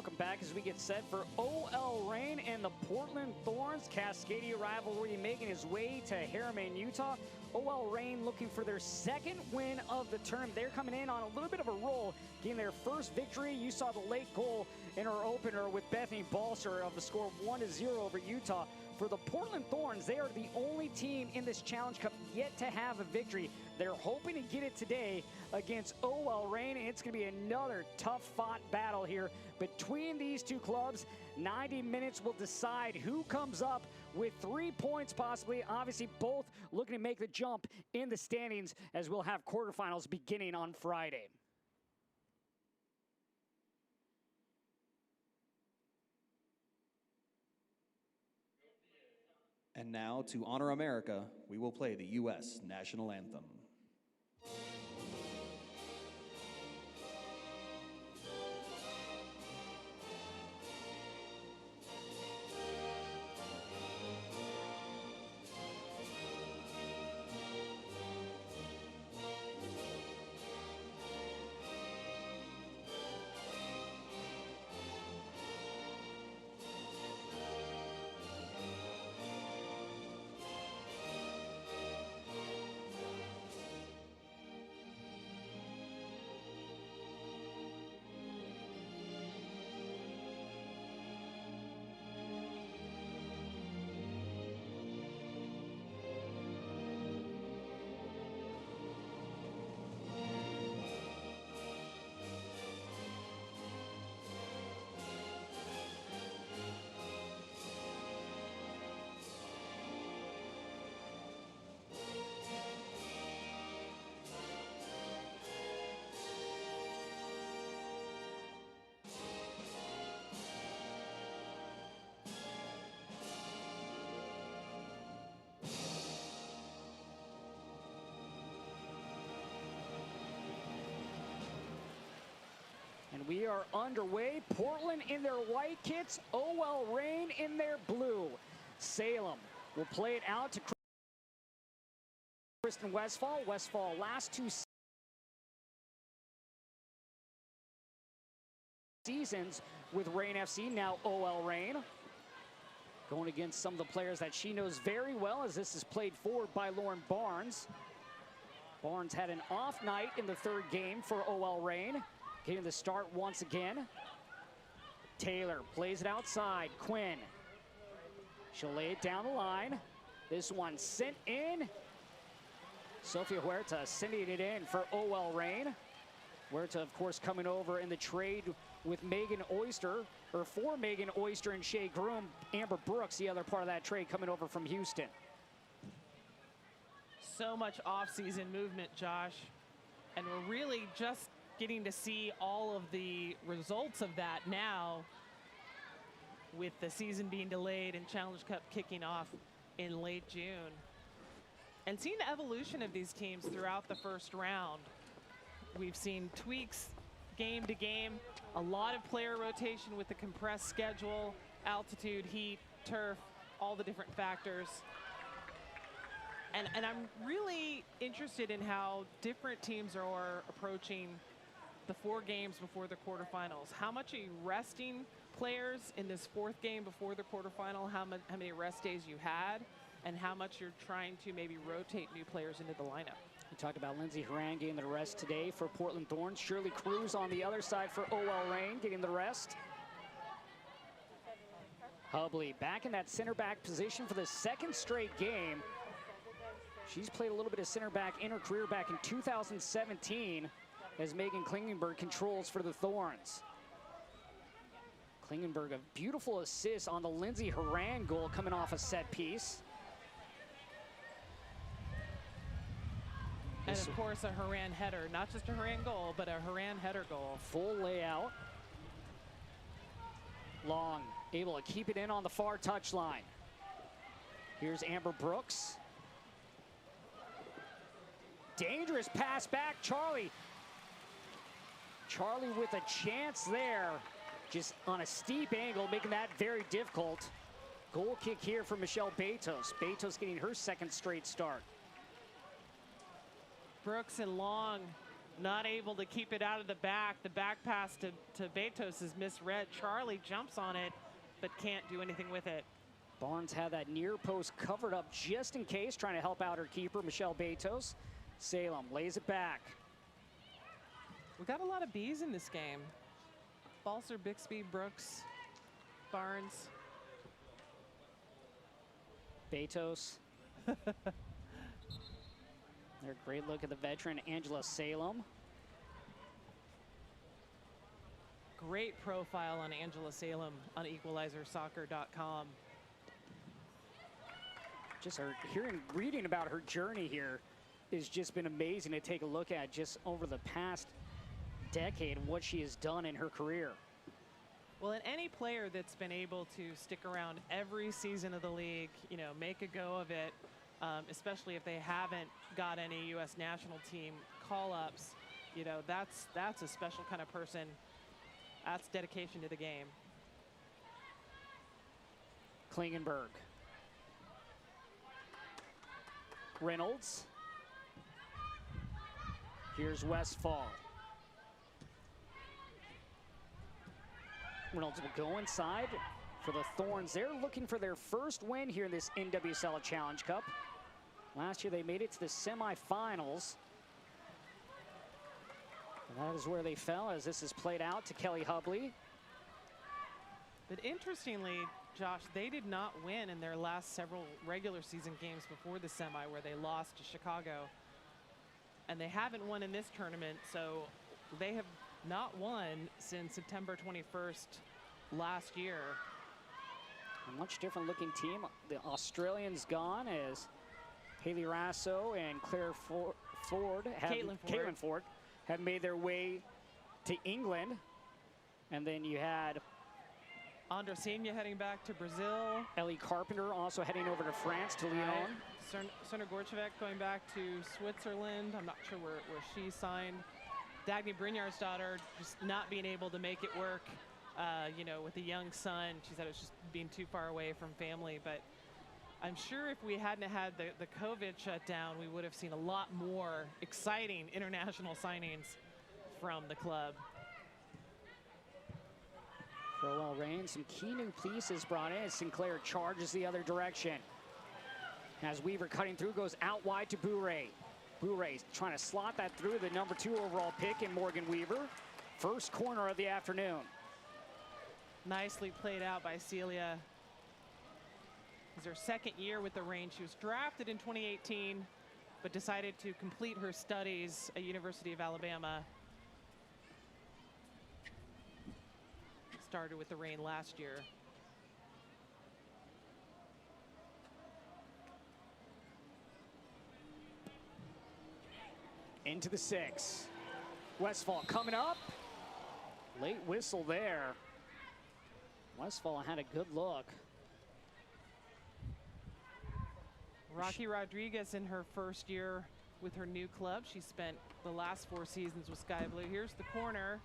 Welcome back as we get set for OL Reign and the Portland Thorns. Cascadia rivalry making its way to Herriman, Utah. OL Reign looking for their second win of the term. They're coming in on a little bit of a roll, getting their first victory. You saw the late goal in our opener with Bethany Balser of the score 1-0 over Utah. For the Portland Thorns, they are the only team in this Challenge Cup yet to have a victory. They're hoping to get it today against OL Reign, and it's going to be another tough-fought battle here between these two clubs. 90 minutes will decide who comes up with 3 points possibly. Obviously, both looking to make the jump in the standings as we'll have quarterfinals beginning on Friday. And now, to honor America, we will play the U.S. National Anthem. And we are underway. Portland in their white kits, OL Reign in their blue. Salem will play it out to Kristen Westphal. Westphal last two seasons with Reign FC, now OL Reign. Going against some of the players that she knows very well, as this is played forward by Lauren Barnes. Barnes had an off night in the third game for OL Reign. Getting the start once again. Taylor plays it outside. Quinn. She'll lay it down the line. This one sent in. Sofia Huerta sending it in for OL Reign. Huerta, of course, coming over in the trade with Megan Oyster, or for Megan Oyster and Shea Groom. Amber Brooks, the other part of that trade, coming over from Houston. So much off-season movement, Josh. And we're really just getting to see all of the results of that now, with the season being delayed and Challenge Cup kicking off in late June. And seeing the evolution of these teams throughout the first round. We've seen tweaks game to game, a lot of player rotation with the compressed schedule, altitude, heat, turf, all the different factors. And I'm really interested in how different teams are approaching the 4 games before the quarterfinals. How much are you resting players in this 4th game before the quarterfinal? How many rest days you had, and how much you're trying to maybe rotate new players into the lineup? We talked about Lindsey Herriman getting the rest today for Portland Thorns. Shirley Cruz on the other side for OL Reign getting the rest. Hubley back in that center back position for the 2nd straight game. She's played a little bit of center back in her career back in 2017. As Megan Klingenberg controls for the Thorns. Klingenberg, a beautiful assist on the Lindsey Herriman goal coming off a set piece. And of course, a Herriman header, not just a Herriman goal, but a Herriman header goal. Full layout. Long, able to keep it in on the far touchline. Here's Amber Brooks. Dangerous pass back, Charlie. Charlie with a chance there, just on a steep angle, making that very difficult. Goal kick here for Michelle Betos. Betos getting her 2nd straight start. Brooks and Long not able to keep it out of the back. The back pass to Betos is misread. Charlie jumps on it, but can't do anything with it. Barnes had that near post covered up just in case, trying to help out her keeper, Michelle Betos. Salem lays it back. We got a lot of B's in this game. Balser, Bixby, Brooks, Barnes. Betos. Their great look at the veteran, Angela Salem. Great profile on Angela Salem on equalizersoccer.com. Just her reading about her journey here has just been amazing to take a look at just over the past decade and what she has done in her career. Well, and any player that's been able to stick around every season of the league, you know, make a go of it, especially if they haven't got any U.S. national team call-ups, you know, that's a special kind of person. That's dedication to the game. Klingenberg. Reynolds. Here's Westphal. Reynolds will go inside for the Thorns. They're looking for their first win here in this NWSL Challenge Cup. Last year they made it to the semifinals. And that is where they fell as this is played out to Kelly Hubley. But interestingly, Josh, they did not win in their last several regular season games before the semi, where they lost to Chicago. And they haven't won in this tournament, so they have not won since September 21st last year. A much different looking team. The Australians gone as Haley Rasso and Claire Caitlin Ford have made their way to England. And then you had Andresina heading back to Brazil. Ellie Carpenter also heading over to France, to Lyon. Sona Gorchevek going back to Switzerland. I'm not sure where she signed. Dagny Brynjar's daughter just not being able to make it work, you know, with a young son. She said it was just being too far away from family. But I'm sure if we hadn't had the COVID shutdown, we would have seen a lot more exciting international signings from the club. For OL Reign, some key new pieces brought in. Sinclair charges the other direction. As Weaver cutting through, goes out wide to Bourret. Bourret's trying to slot that through the #2 overall pick in Morgan Weaver. First corner of the afternoon. Nicely played out by Celia. It's her second year with the Reign. She was drafted in 2018, but decided to complete her studies at University of Alabama. Started with the Reign last year. Into the 6. Westphal coming up. Late whistle there. Westphal had a good look. Rocky Rodriguez in her first year with her new club. She spent the last 4 seasons with Sky Blue. Here's the corner.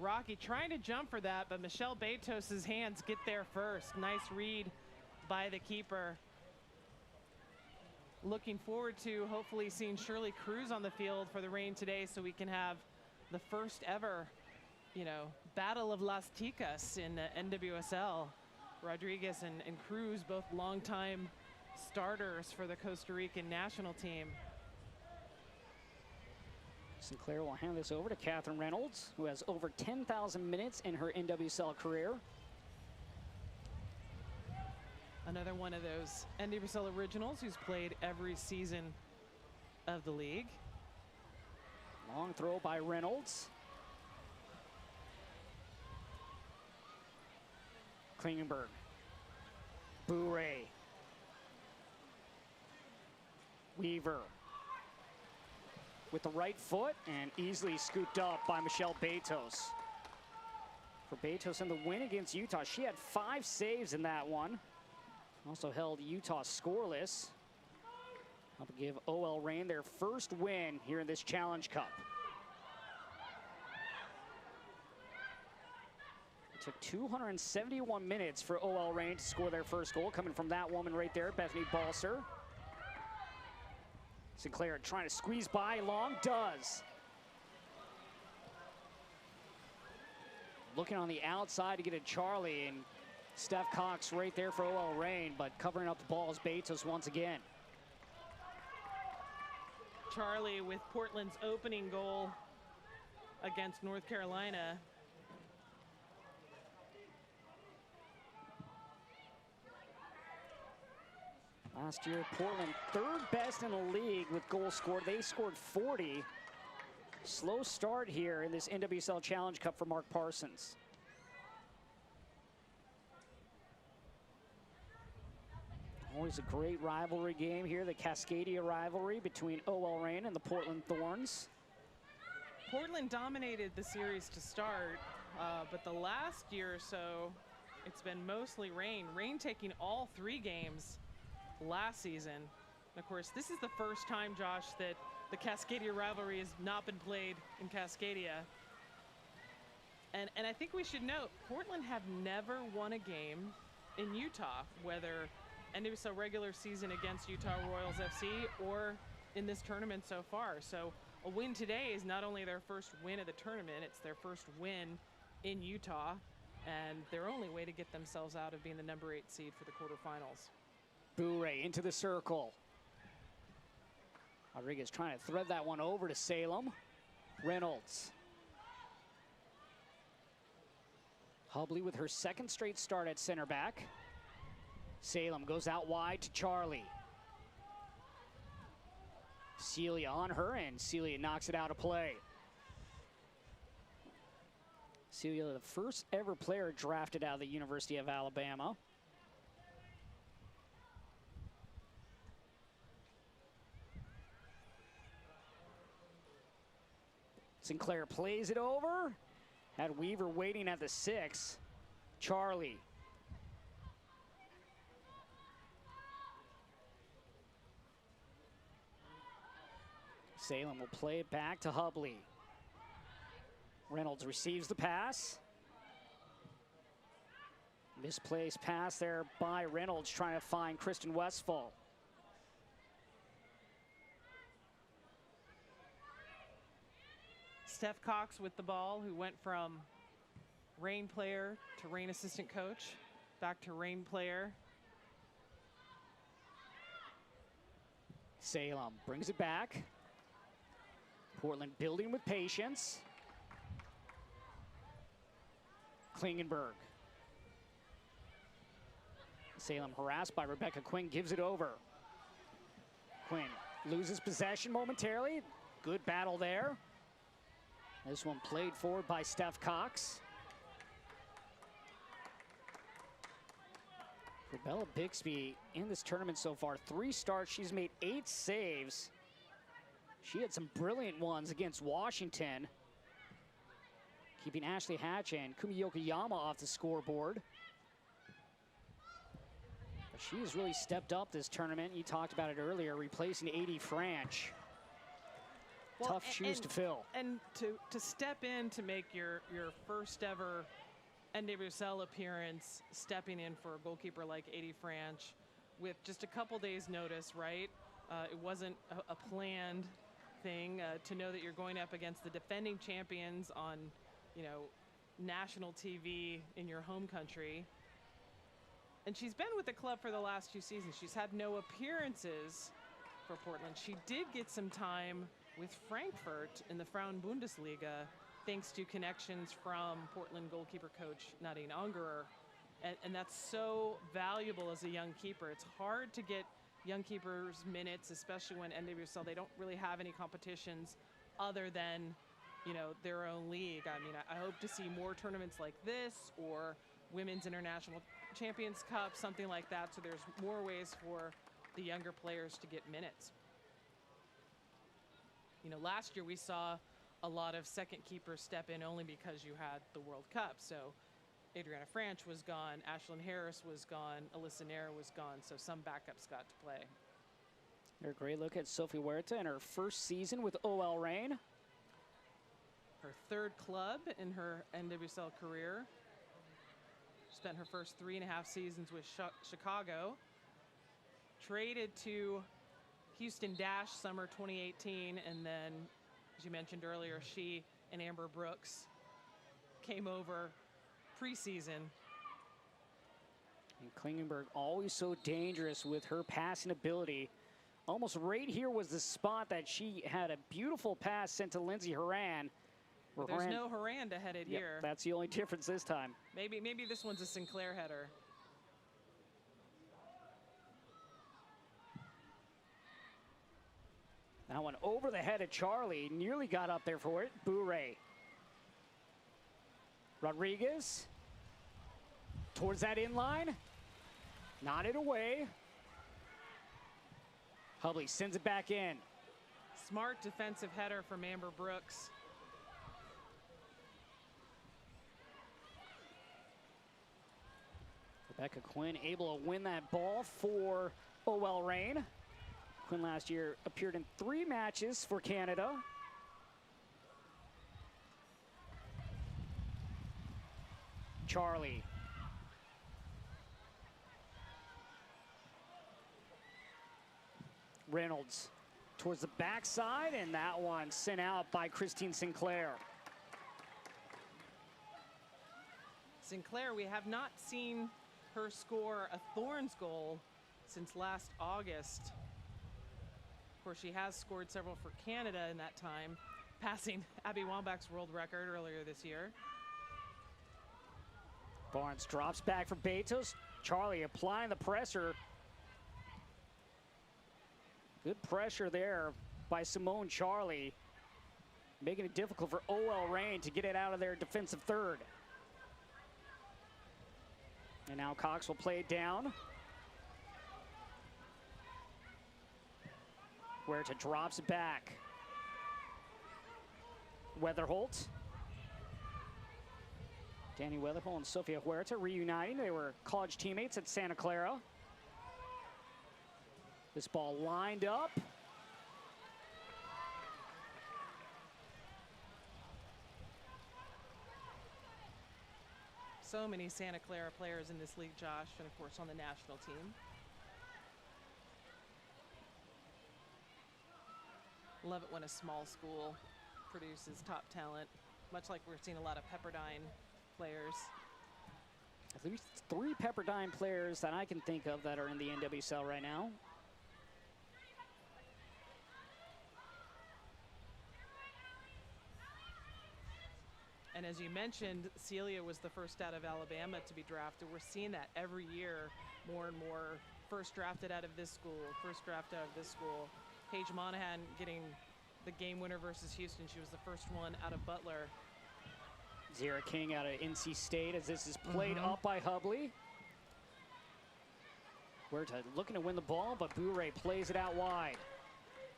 Rocky trying to jump for that, but Michelle Betos' hands get there first. Nice read by the keeper. Looking forward to hopefully seeing Shirley Cruz on the field for the Reign today, so we can have the first ever, you know, Battle of Las Ticas in the NWSL. Rodriguez and Cruz, both longtime starters for the Costa Rican national team. Sinclair will hand this over to Catherine Reynolds, who has over 10,000 minutes in her NWSL career. Another one of those NWSL originals who's played every season of the league. Long throw by Reynolds. Klingenberg. Bourret. Weaver. With the right foot and easily scooped up by Michelle Betos. For Betos in the win against Utah, she had 5 saves in that one. Also held Utah scoreless. Help give OL Reign their first win here in this Challenge Cup. It took 271 minutes for OL Reign to score their first goal, coming from that woman right there, Bethany Balser. Sinclair trying to squeeze by, Long does. Looking on the outside to get at Charlie, and Steph Cox right there for OL Reign, but covering up the ball is Betos once again. Charlie with Portland's opening goal against North Carolina. Last year, Portland third best in the league with goals scored. They scored 40. Slow start here in this NWSL Challenge Cup for Mark Parsons. Always a great rivalry game here, the Cascadia rivalry between OL Reign and the Portland Thorns. Portland dominated the series to start, but the last year or so, it's been mostly Reign. Reign taking all 3 games last season. And of course, this is the first time, Josh, that the Cascadia rivalry has not been played in Cascadia. And I think we should note, Portland have never won a game in Utah, whether NWSL regular season against Utah Royals FC or in this tournament so far. So a win today is not only their first win of the tournament, it's their first win in Utah, and their only way to get themselves out of being the number 8 seed for the quarterfinals. Bure into the circle. Rodriguez trying to thread that one over to Salem. Reynolds. Hubley with her 2nd straight start at center back. Salem goes out wide to Charlie. Celia on her, and Celia knocks it out of play. Celia, the first ever player drafted out of the University of Alabama. Sinclair plays it over. Had Weaver waiting at the 6. Charlie. Salem will play it back to Hubley. Reynolds receives the pass. Misplaced pass there by Reynolds, trying to find Kristen Westphal. Steph Cox with the ball, who went from Reign player to Reign assistant coach, back to Reign player. Salem brings it back. Portland building with patience. Klingenberg. Salem harassed by Rebecca Quinn, gives it over. Quinn loses possession momentarily. Good battle there. This one played forward by Steph Cox. For Bella Bixby in this tournament so far, 3 starts, she's made 8 saves. She had some brilliant ones against Washington, keeping Ashley Hatch and Kumi Yokoyama off the scoreboard. But she has really stepped up this tournament. You talked about it earlier, replacing A.D. Franch. Well, tough shoes to fill. And to step in to make your first ever NWSL appearance, stepping in for a goalkeeper like A.D. Franch with just a couple days notice, right? It wasn't a planned thing, to know that you're going up against the defending champions on, national TV in your home country. And she's been with the club for the last 2 seasons. She's had no appearances for Portland. She did get some time with Frankfurt in the Frauen-Bundesliga, thanks to connections from Portland goalkeeper coach Nadine Ungerer. And that's so valuable as a young keeper. It's hard to get young keepers minutes, especially when NWSL, they don't really have any competitions other than, their own league. I mean, I hope to see more tournaments like this, or Women's International Champions Cup, something like that, so there's more ways for the younger players to get minutes. Last year we saw a lot of second keepers step in only because you had the World Cup. So Adriana Franch was gone, Ashlyn Harris was gone, Alyssa Nair was gone, so some backups got to play. A great look at Sophie Huerta in her first season with OL Reign. Her 3rd club in her NWSL career. Spent her first 3.5 seasons with Chicago. Traded to Houston Dash Summer 2018, and then, as you mentioned earlier, she and Amber Brooks came over preseason. And Klingenberg always so dangerous with her passing ability. Almost right here was the spot that she had a beautiful pass sent to Lindsay Herran. But there's no Herran to head it here. That's the only difference this time. Maybe this one's a Sinclair header. That one over the head of Charlie. Nearly got up there for it. Bourret. Rodriguez. Towards that inline. Nodded away. Hubley sends it back in. Smart defensive header from Amber Brooks. Rebecca Quinn able to win that ball for OL Reign. Quinn last year appeared in 3 matches for Canada. Charlie. Reynolds towards the backside, and that one sent out by Christine Sinclair. Sinclair, we have not seen her score a Thorns goal since last August. Of course, she has scored several for Canada in that time, passing Abby Wambach's world record earlier this year. Barnes drops back for Betos. Charlie applying the pressure. Good pressure there by Simone Charlie, making it difficult for OL Reign to get it out of their defensive third. And now Cox will play it down. Huerta drops it back. Weatherholt. Danny Weatherholt and Sofia Huerta reuniting. They were college teammates at Santa Clara. This ball lined up. So many Santa Clara players in this league, Josh, and of course on the national team. Love it when a small school produces top talent, much like we're seeing a lot of Pepperdine players. At least 3 Pepperdine players that I can think of that are in the NWSL right now. And as you mentioned, Celia was the first out of Alabama to be drafted. We're seeing that every year, more and more. First drafted out of this school, first drafted out of this school. Paige Monahan getting the game winner versus Houston. She was the first one out of Butler. Zara King out of NC State as this is played up by Hubley. Huerta looking to win the ball, but Bourret plays it out wide.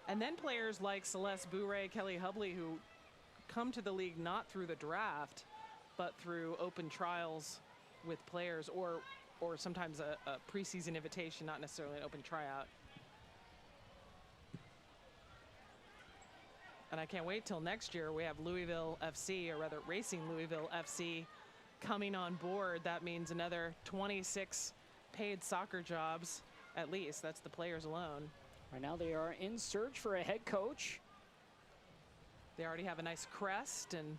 And then players like Celeste Bourret, Kelly Hubley, who come to the league not through the draft, but through open trials with players, or sometimes a preseason invitation, not necessarily an open tryout. And I can't wait till next year. We have Louisville FC, or rather Racing Louisville FC, coming on board. That means another 26 paid soccer jobs, at least. That's the players alone. Right now they are in search for a head coach. They already have a nice crest and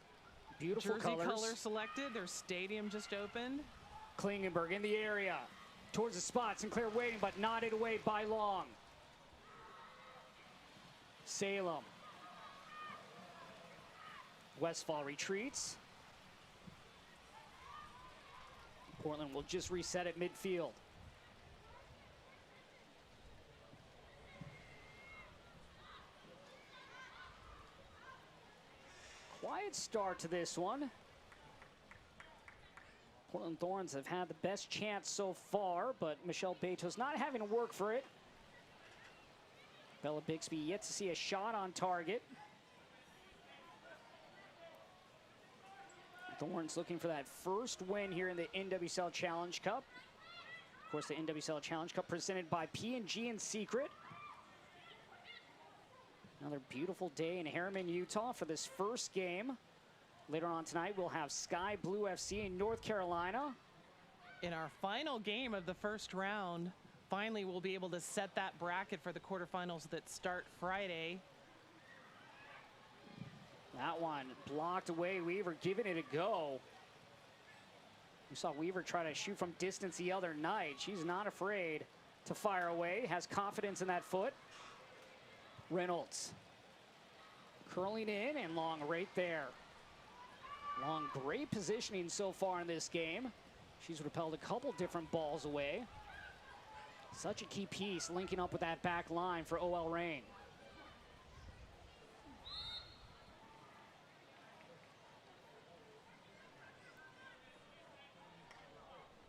beautiful jersey colors. color selected. Their stadium just opened. Klingenberg in the area. Towards the spot. Sinclair waiting, but nodded away by Long. Salem. Westfall retreats. Portland will just reset at midfield. Quiet start to this one. Portland Thorns have had the best chance so far, but Michelle Betos not having to work for it. Bella Bixby yet to see a shot on target. Thorns looking for that first win here in the NWSL Challenge Cup. Of course, the NWSL Challenge Cup presented by P&G and Secret. Another beautiful day in Herriman, Utah for this first game. Later on tonight, we'll have Sky Blue FC in North Carolina. In our final game of the first round, finally will be able to set that bracket for the quarterfinals that start Friday. That one blocked away. Weaver giving it a go. We saw Weaver try to shoot from distance the other night. She's not afraid to fire away, has confidence in that foot. Reynolds curling in and Long right there. Long, great positioning so far in this game. She's repelled a couple different balls away. Such a key piece linking up with that back line for OL Reign.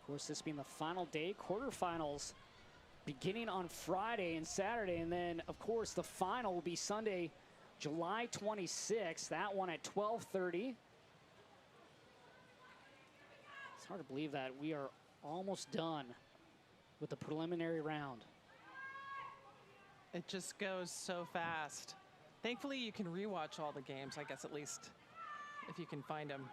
Of course, this being the final day, quarterfinals beginning on Friday and Saturday, and then, of course, the final will be Sunday, July 26th. That one at 12:30. It's hard to believe that we are almost done with the preliminary round. It just goes so fast. Thankfully, you can rewatch all the games, I guess, at least if you can find them.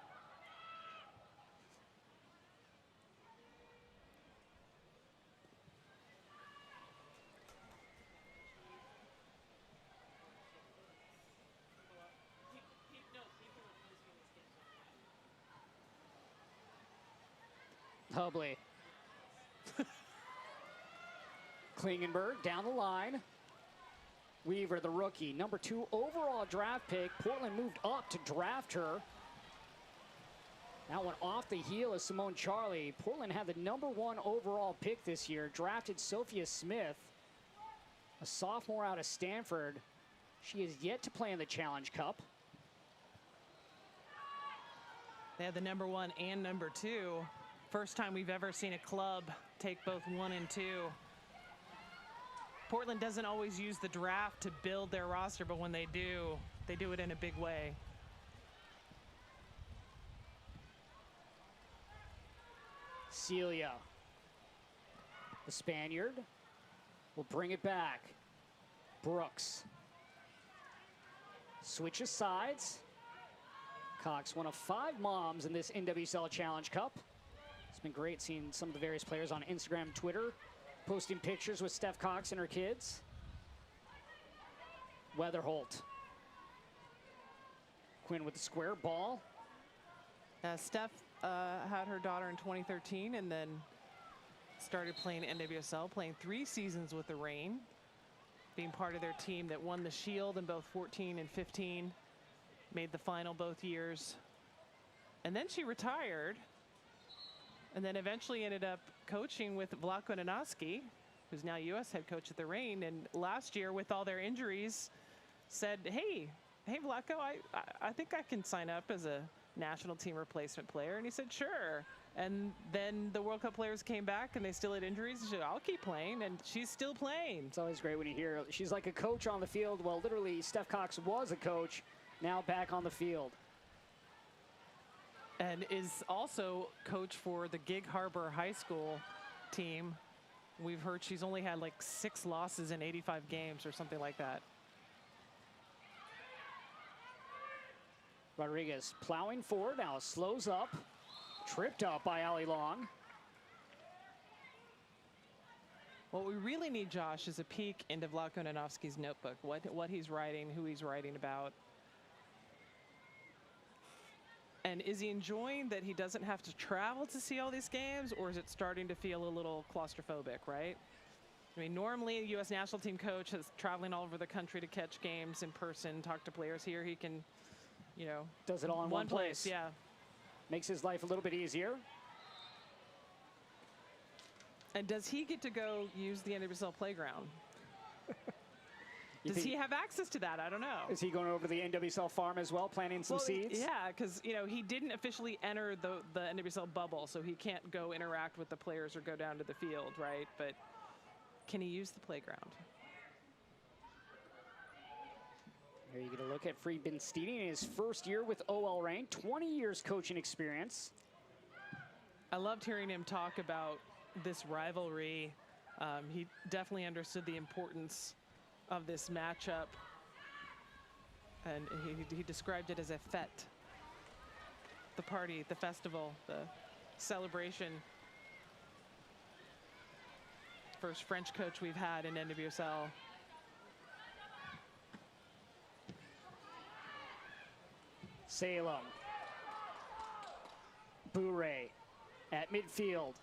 Hubley. Klingenberg down the line. Weaver, the rookie, number 2 overall draft pick. Portland moved up to draft her. That one off the heel of Simone Charlie. Portland had the number 1 overall pick this year. Drafted Sophia Smith, a sophomore out of Stanford. She is yet to play in the Challenge Cup. They had the number 1 and number 2. First time we've ever seen a club take both 1 and 2. Portland doesn't always use the draft to build their roster, but when they do it in a big way. Celia, the Spaniard, will bring it back. Brooks switches sides. Cox, one of 5 moms in this NWSL Challenge Cup. It's been great seeing some of the various players on Instagram, Twitter, posting pictures with Steph Cox and her kids. Weatherholt. Quinn with the square ball. Steph had her daughter in 2013 and then started playing NWSL, playing 3 seasons with the Reign, being part of their team that won the Shield in both 14 and 15, made the final both years. And then she retired and then eventually ended up coaching with Vlatko Nanoski, who's now U.S. head coach at the Reign. And last year, with all their injuries, said, hey Vlatko, I think I can sign up as a national team replacement player. And he said, sure. And then the World Cup players came back and they still had injuries. She said, I'll keep playing, and she's still playing. It's always great when you hear she's like a coach on the field. Well, literally, Steph Cox was a coach, now back on the field. And is also coach for the Gig Harbor High School team. We've heard she's only had like 6 losses in 85 games or something like that. Rodriguez plowing forward, now slows up. Tripped up by Ali Long. What we really need, Josh, is a peek into Vlatko Nanoski's notebook. What he's writing, who he's writing about. And is he enjoying that he doesn't have to travel to see all these games, or is it starting to feel a little claustrophobic, right? I mean, normally a U.S. national team coach is traveling all over the country to catch games in person, talk to players. Here he can, you know, does it all in one place. Yeah. Makes his life a little bit easier. And does he get to go use the NWSL playground? Does he have access to that? I don't know. Is he going over to the NWSL farm as well, planting some seeds? Yeah, because, you know, he didn't officially enter the NWSL bubble, so he can't go interact with the players or go down to the field, right? But can he use the playground? Here you get a look at Free Benstini in his first year with OL Reign, 20 years coaching experience. I loved hearing him talk about this rivalry. He definitely understood the importance of this matchup, and he described it as a fete. The party, the festival, the celebration. First French coach we've had in NWSL. Salem. Bourret at midfield.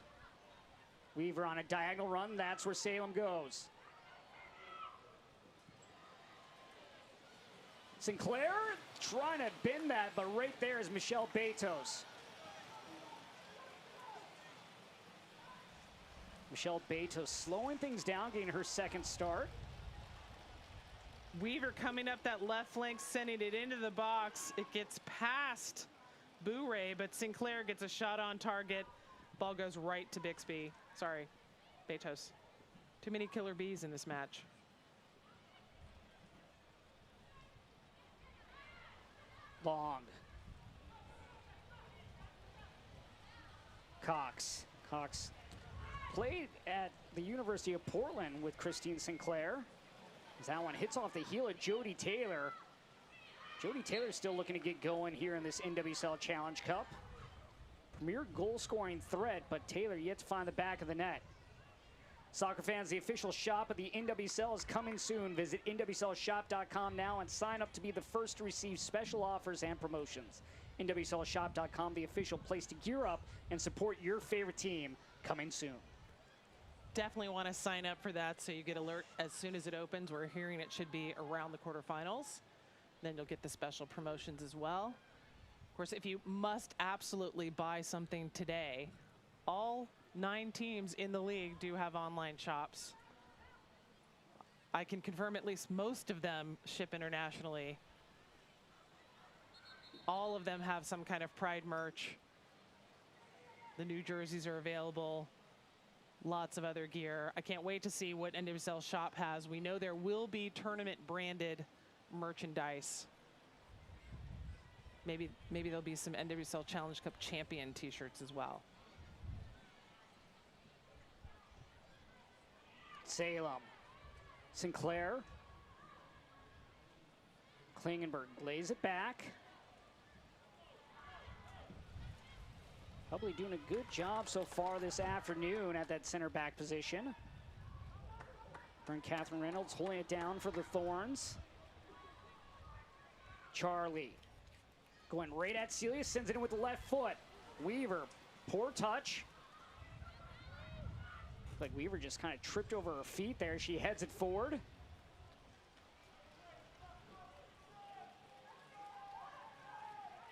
Weaver on a diagonal run. That's where Salem goes. Sinclair trying to bend that, but right there is Michelle Betos. Michelle Betos slowing things down, getting her second start. Weaver coming up that left flank, sending it into the box. It gets past Bourret, but Sinclair gets a shot on target. Ball goes right to Bixby. Sorry, Betos. Too many killer bees in this match. Long. Cox. Cox played at the University of Portland with Christine Sinclair. As that one hits off the heel of Jody Taylor. Jody Taylor still looking to get going here in this NWSL Challenge Cup. Premier goal scoring threat, but Taylor yet to find the back of the net. Soccer fans, the official shop of the NWSL is coming soon. Visit NWSLshop.com now and sign up to be the first to receive special offers and promotions. NWSLshop.com, the official place to gear up and support your favorite team, coming soon. Definitely want to sign up for that so you get alert as soon as it opens. We're hearing it should be around the quarterfinals. Then you'll get the special promotions as well. Of course, if you must absolutely buy something today, all 9 teams in the league do have online shops. I can confirm at least most of them ship internationally. All of them have some kind of Pride merch. The new jerseys are available. Lots of other gear. I can't wait to see what NWSL shop has. We know there will be tournament branded merchandise. Maybe there'll be some NWSL Challenge Cup champion t-shirts as well. Salem. Sinclair. Klingenberg lays it back. Probably doing a good job so far this afternoon at that center back position. And Catherine Reynolds holding it down for the Thorns. Charlie going right at Celia, sends it in with the left foot. Weaver, poor touch. Like Weaver just kind of tripped over her feet there. She heads it forward.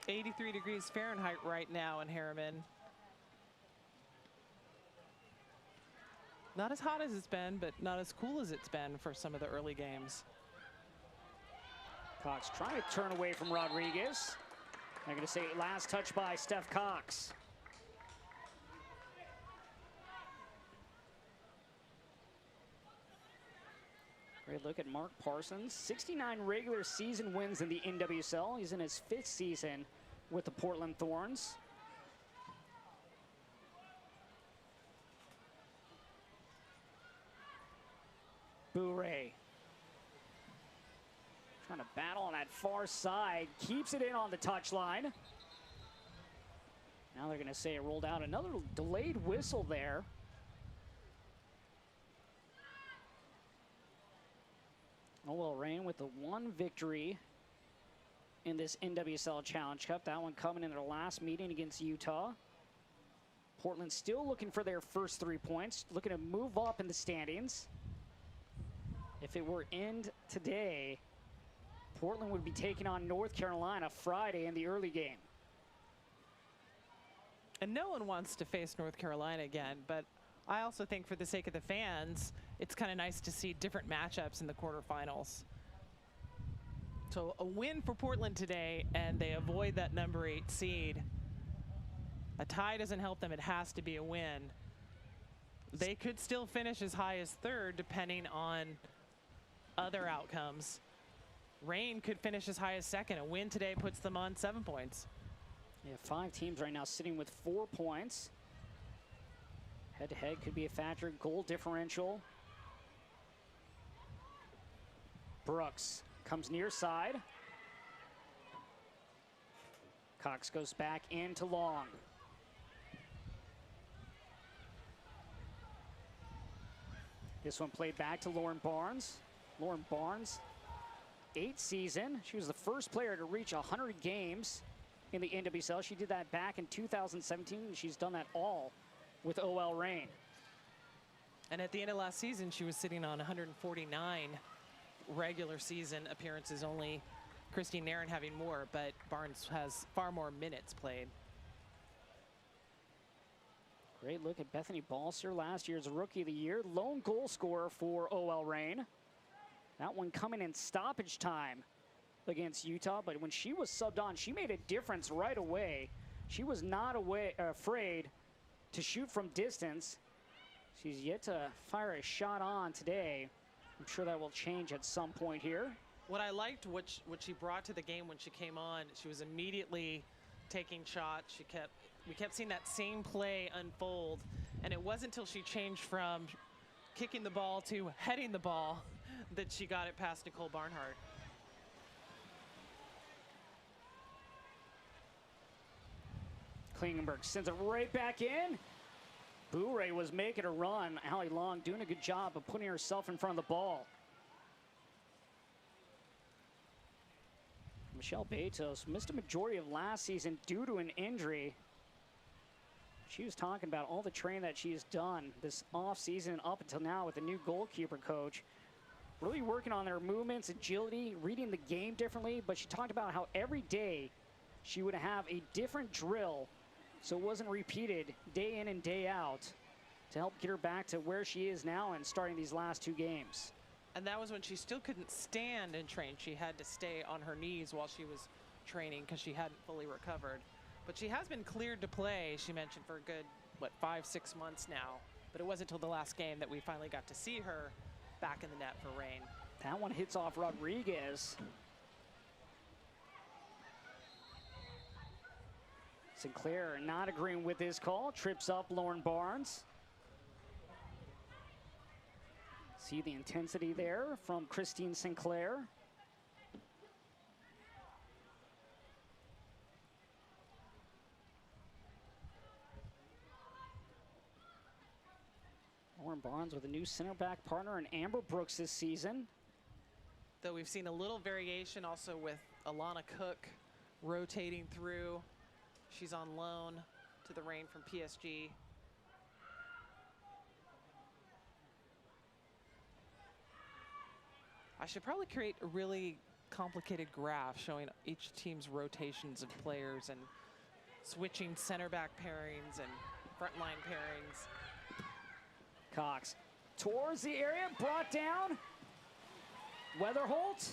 '83 degrees Fahrenheit right now in Herriman. Not as hot as it's been, but not as cool as it's been for some of the early games. Cox trying to turn away from Rodriguez. I'm going to say last touch by Steph Cox. Great look at Mark Parsons. 69 regular season wins in the NWSL. He's in his 5th season with the Portland Thorns. Bourret. Trying to battle on that far side. Keeps it in on the touchline. Now they're going to say it rolled out. Another delayed whistle there. OL Reign with the 1 victory in this NWSL Challenge Cup. That one coming in their last meeting against Utah. Portland still looking for their first 3 points, looking to move up in the standings. If it were end today, Portland would be taking on North Carolina Friday in the early game. And no one wants to face North Carolina again, but I also think for the sake of the fans, it's kind of nice to see different matchups in the quarterfinals. So a win for Portland today, and they avoid that number 8 seed. A tie doesn't help them. It has to be a win. They could still finish as high as 3rd, depending on other outcomes. Reign could finish as high as 2nd. A win today puts them on 7 points. Yeah, 5 teams right now sitting with 4 points. Head-to-head could be a factor. Goal differential. Brooks comes near side. Cox goes back into Long. This one played back to Lauren Barnes. Lauren Barnes, 8th season. She was the first player to reach 100 games in the NWSL. She did that back in 2017, and she's done that all with OL Reign. And at the end of last season, she was sitting on 149 regular season appearances, only Christine Nairn having more, but Barnes has far more minutes played. Great look at Bethany Balser, last year's Rookie of the Year. Lone goal scorer for OL Reign. That one coming in stoppage time against Utah, but when she was subbed on, she made a difference right away. She was not afraid to shoot from distance. She's yet to fire a shot on today. I'm sure that will change at some point here. What I liked, what she brought to the game when she came on, she was immediately taking shots. We kept seeing that same play unfold, and it wasn't until she changed from kicking the ball to heading the ball that she got it past Nicole Barnhart. Klingenberg sends it right back in. Bure was making a run. Allie Long doing a good job of putting herself in front of the ball. Michelle Betos missed a majority of last season due to an injury. She was talking about all the training that she's done this offseason up until now with the new goalkeeper coach. Really working on their movements, agility, reading the game differently, but she talked about how every day she would have a different drill so it wasn't repeated day in and day out to help get her back to where she is now and starting these last 2 games. And that was when she still couldn't stand and train. She had to stay on her knees while she was training because she hadn't fully recovered. But she has been cleared to play, she mentioned, for a good, 5-6 months now. But it wasn't until the last game that we finally got to see her back in the net for Reign. That one hits off Rodriguez. Sinclair not agreeing with this call, trips up Lauren Barnes. See the intensity there from Christine Sinclair. Lauren Barnes with a new center back partner in Amber Brooks this season. Though we've seen a little variation also with Alana Cook rotating through. She's on loan to the Reign from PSG. I should probably create a really complicated graph showing each team's rotations of players and switching center back pairings and frontline pairings. Cox towards the area, brought down. Weatherholt.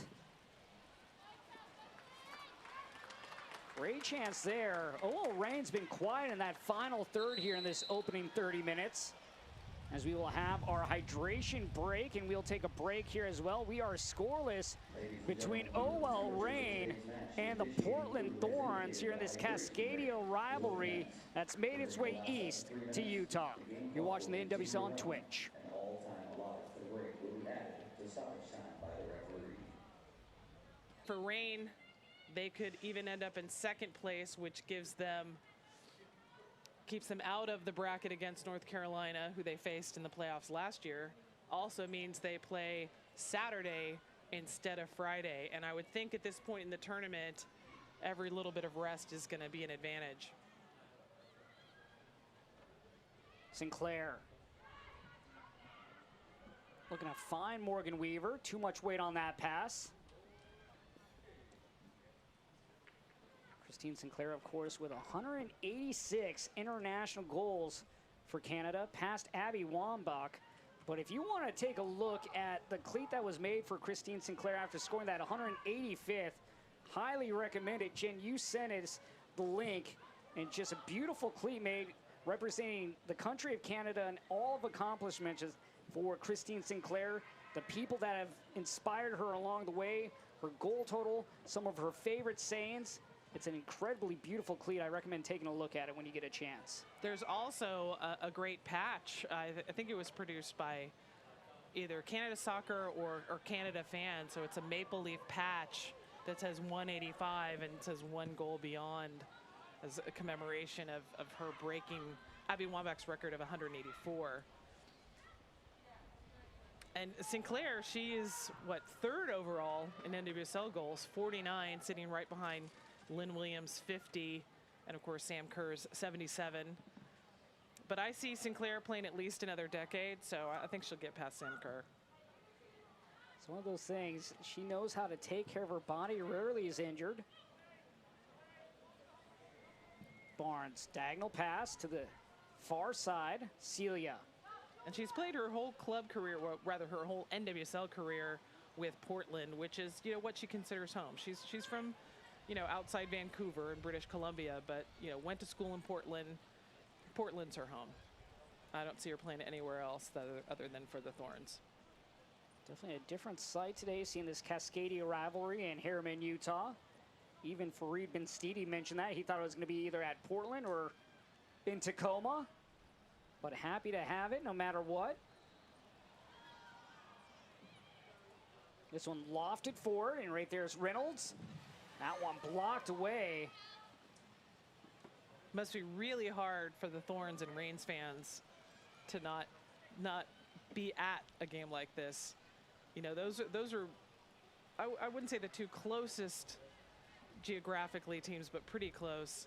Great chance there. OL Reign's been quiet in that final third here in this opening 30 minutes. As we will have our hydration break, and we'll take a break here as well. We are scoreless between OL Reign and the Portland Thorns here in this Cascadia rivalry that's made its way east to Utah. You're watching the NWSL on Twitch. For Reign, they could even end up in second place, which gives them, keeps them out of the bracket against North Carolina, who they faced in the playoffs last year. Also means they play Saturday instead of Friday. And I would think at this point in the tournament, every little bit of rest is going to be an advantage. Sinclair. Looking to find Morgan Weaver. Too much weight on that pass. Christine Sinclair, of course, with 186 international goals for Canada, past Abby Wambach. But if you want to take a look at the cleat that was made for Christine Sinclair after scoring that 185th, highly recommend it. Jen, you sent us the link, and just a beautiful cleat made representing the country of Canada and all of accomplishments for Christine Sinclair, the people that have inspired her along the way, her goal total, some of her favorite sayings. It's an incredibly beautiful cleat. I recommend taking a look at it when you get a chance. There's also a great patch. I think it was produced by either Canada Soccer or Canada Fans. So it's a maple leaf patch that says 185 and says one goal beyond as a commemoration of her breaking Abby Wambach's record of 184. And Sinclair, she is, what, 3rd overall in NWSL goals, 49, sitting right behind Lynn Williams, 50, and of course Sam Kerr's 77. But I see Sinclair playing at least another decade, so I think she'll get past Sam Kerr. It's one of those things. She knows how to take care of her body, rarely is injured. Barnes, diagonal pass to the far side, Celia. And she's played her whole club career, or rather her whole NWSL career with Portland, which is, you know, what she considers home. She's from, you know, outside Vancouver in British Columbia, but, you know, went to school in Portland. Portland's her home. I don't see her playing anywhere else other than for the Thorns. Definitely a different sight today, seeing this Cascadia rivalry in Herriman, Utah. Even Fareed Ben-Stidi mentioned that. He thought it was going to be either at Portland or in Tacoma. But happy to have it no matter what. This one lofted forward, and right there's Reynolds. That one blocked away. Must be really hard for the Thorns and Reigns fans to not be at a game like this. You know, those are I wouldn't say the 2 closest geographically teams, but pretty close.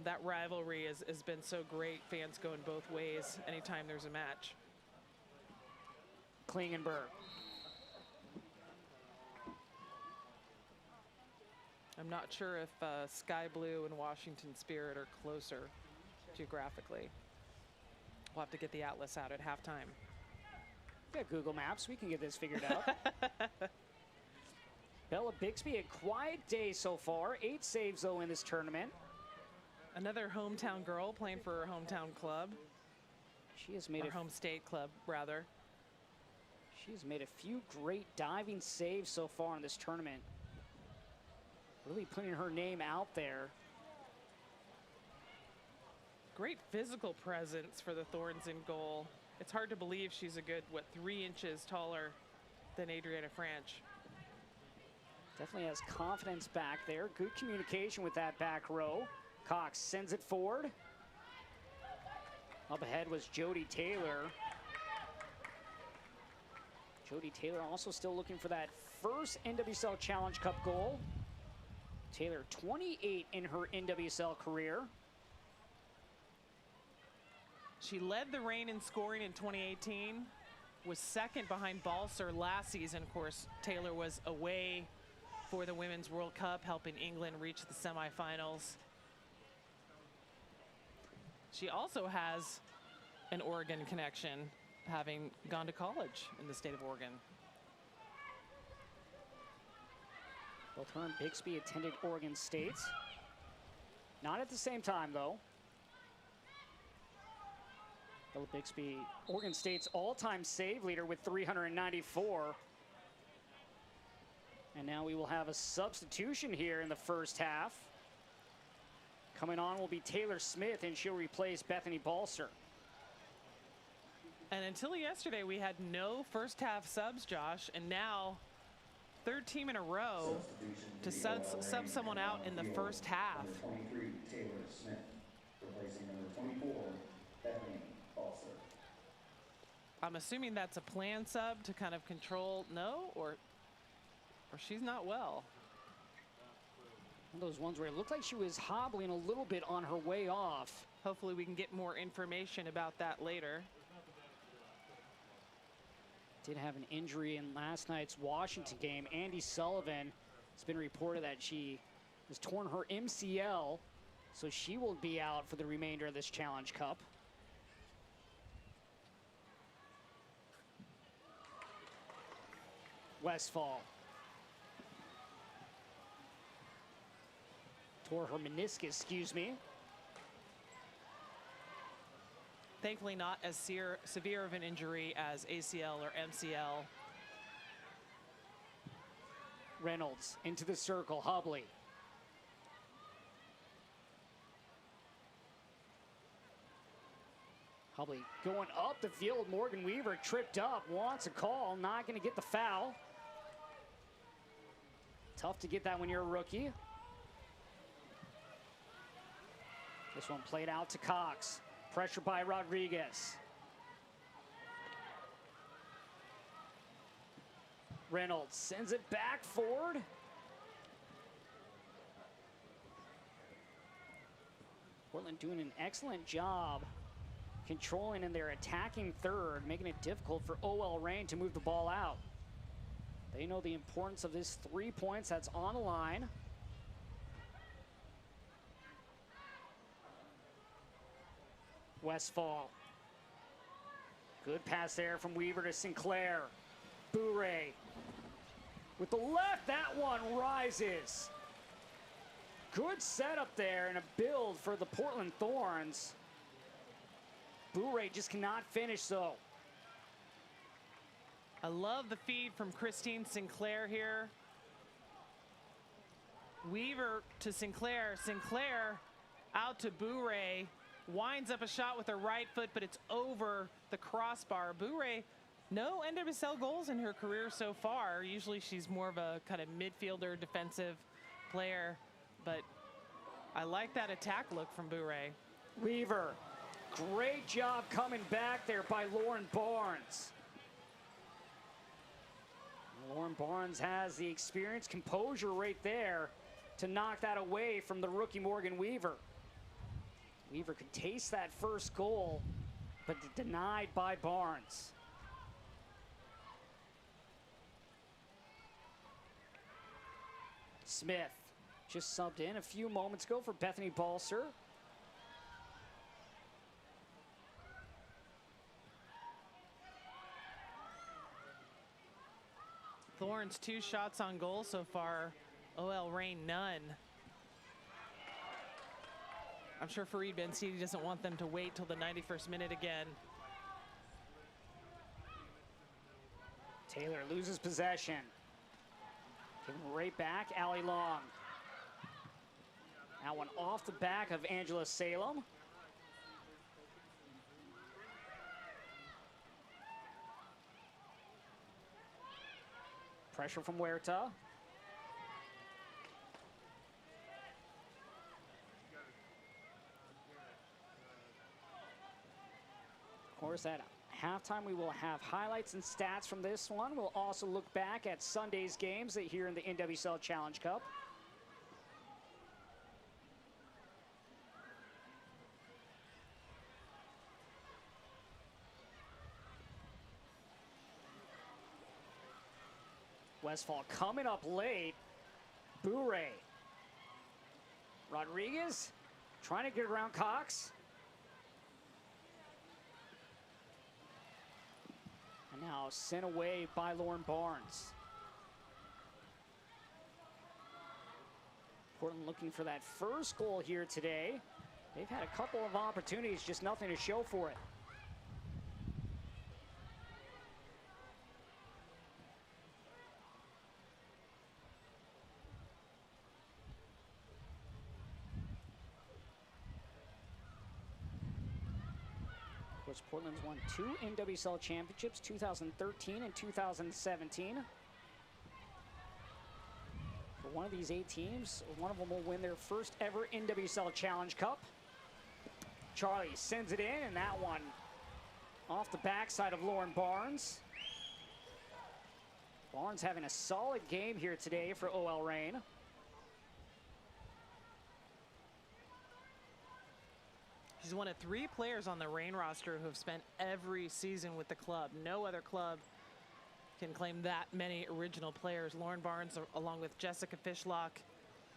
That rivalry has been so great. Fans going both ways anytime there's a match. Klingenberg. I'm not sure if Sky Blue and Washington Spirit are closer geographically. We'll have to get the atlas out at halftime. We got Google Maps. We can get this figured out. Bella Bixby, a quiet day so far. 8 saves, though, in this tournament. Another hometown girl playing for her hometown club. She has made her home state club, rather. She has made a few great diving saves so far in this tournament. Really putting her name out there. Great physical presence for the Thorns in goal. It's hard to believe she's a good, what, 3 inches taller than Adriana Franch. Definitely has confidence back there. Good communication with that back row. Cox sends it forward. Up ahead was Jody Taylor. Jody Taylor also still looking for that first NWSL Challenge Cup goal. Taylor, 28 in her NWSL career. She led the Reign in scoring in 2018, was 2nd behind Balser last season. Of course, Taylor was away for the Women's World Cup, helping England reach the semifinals. She also has an Oregon connection, having gone to college in the state of Oregon. Both her and Bixby attended Oregon State. Not at the same time, though. Bella Bixby, Oregon State's all-time save leader with 394. And now we will have a substitution here in the first half. Coming on will be Taylor Smith, and she'll replace Bethany Balser. And until yesterday, we had no first half subs, Josh, and now 3rd team in a row to sub someone out in the first half. Number 23, Taylor Smith, replacing number 24, Bethany Balser. I'm assuming that's a planned sub to kind of control, no, or she's not well. One of those ones where it looked like she was hobbling a little bit on her way off. Hopefully we can get more information about that later. Did have an injury in last night's Washington game. Andy Sullivan, it's been reported that she has torn her MCL, so she will be out for the remainder of this Challenge Cup. Westfall. Tore her meniscus, excuse me. Thankfully not as severe of an injury as ACL or MCL. Reynolds into the circle, Hubley. Hubley going up the field. Morgan Weaver tripped up, wants a call, not going to get the foul. Tough to get that when you're a rookie. This one played out to Cox. Pressure by Rodriguez. Reynolds sends it back forward. Portland doing an excellent job controlling in their attacking third, making it difficult for OL Reign to move the ball out. They know the importance of this 3 points that's on the line. Westfall. Good pass there from Weaver to Sinclair. Bourret with the left, that one rises. Good setup there and a build for the Portland Thorns. Bourret just cannot finish though. I love the feed from Christine Sinclair here. Weaver to Sinclair. Sinclair out to Bourret. Winds up a shot with her right foot, but it's over the crossbar. Bourret, no NWSL goals in her career so far. Usually she's more of a kind of midfielder, defensive player, but I like that attack look from Bourret. Weaver, great job coming back there by Lauren Barnes. Lauren Barnes has the experience, composure right there to knock that away from the rookie Morgan Weaver. Weaver could taste that first goal, but denied by Barnes. Smith just subbed in a few moments ago for Bethany Balser. Thorns 2 shots on goal so far. OL Reign none. I'm sure Fareed Ben-Sidi doesn't want them to wait till the 91st minute again. Taylor loses possession. Giving right back, Allie Long. That one off the back of Angela Salem. Pressure from Huerta. Of course, at halftime, we will have highlights and stats from this one. We'll also look back at Sunday's games here in the NWSL Challenge Cup. Westfall coming up late. Bourret. Rodriguez trying to get around Cox. And now sent away by Lauren Barnes. Portland looking for that first goal here today. They've had a couple of opportunities, just nothing to show for it. Portland's won 2 NWSL championships, 2013 and 2017. For one of these 8 teams, one of them will win their first ever NWSL Challenge Cup. Charlie sends it in, and that one off the backside of Lauren Barnes. Barnes having a solid game here today for OL Reign. She's one of 3 players on the Reign roster who have spent every season with the club. No other club can claim that many original players. Lauren Barnes, along with Jessica Fishlock,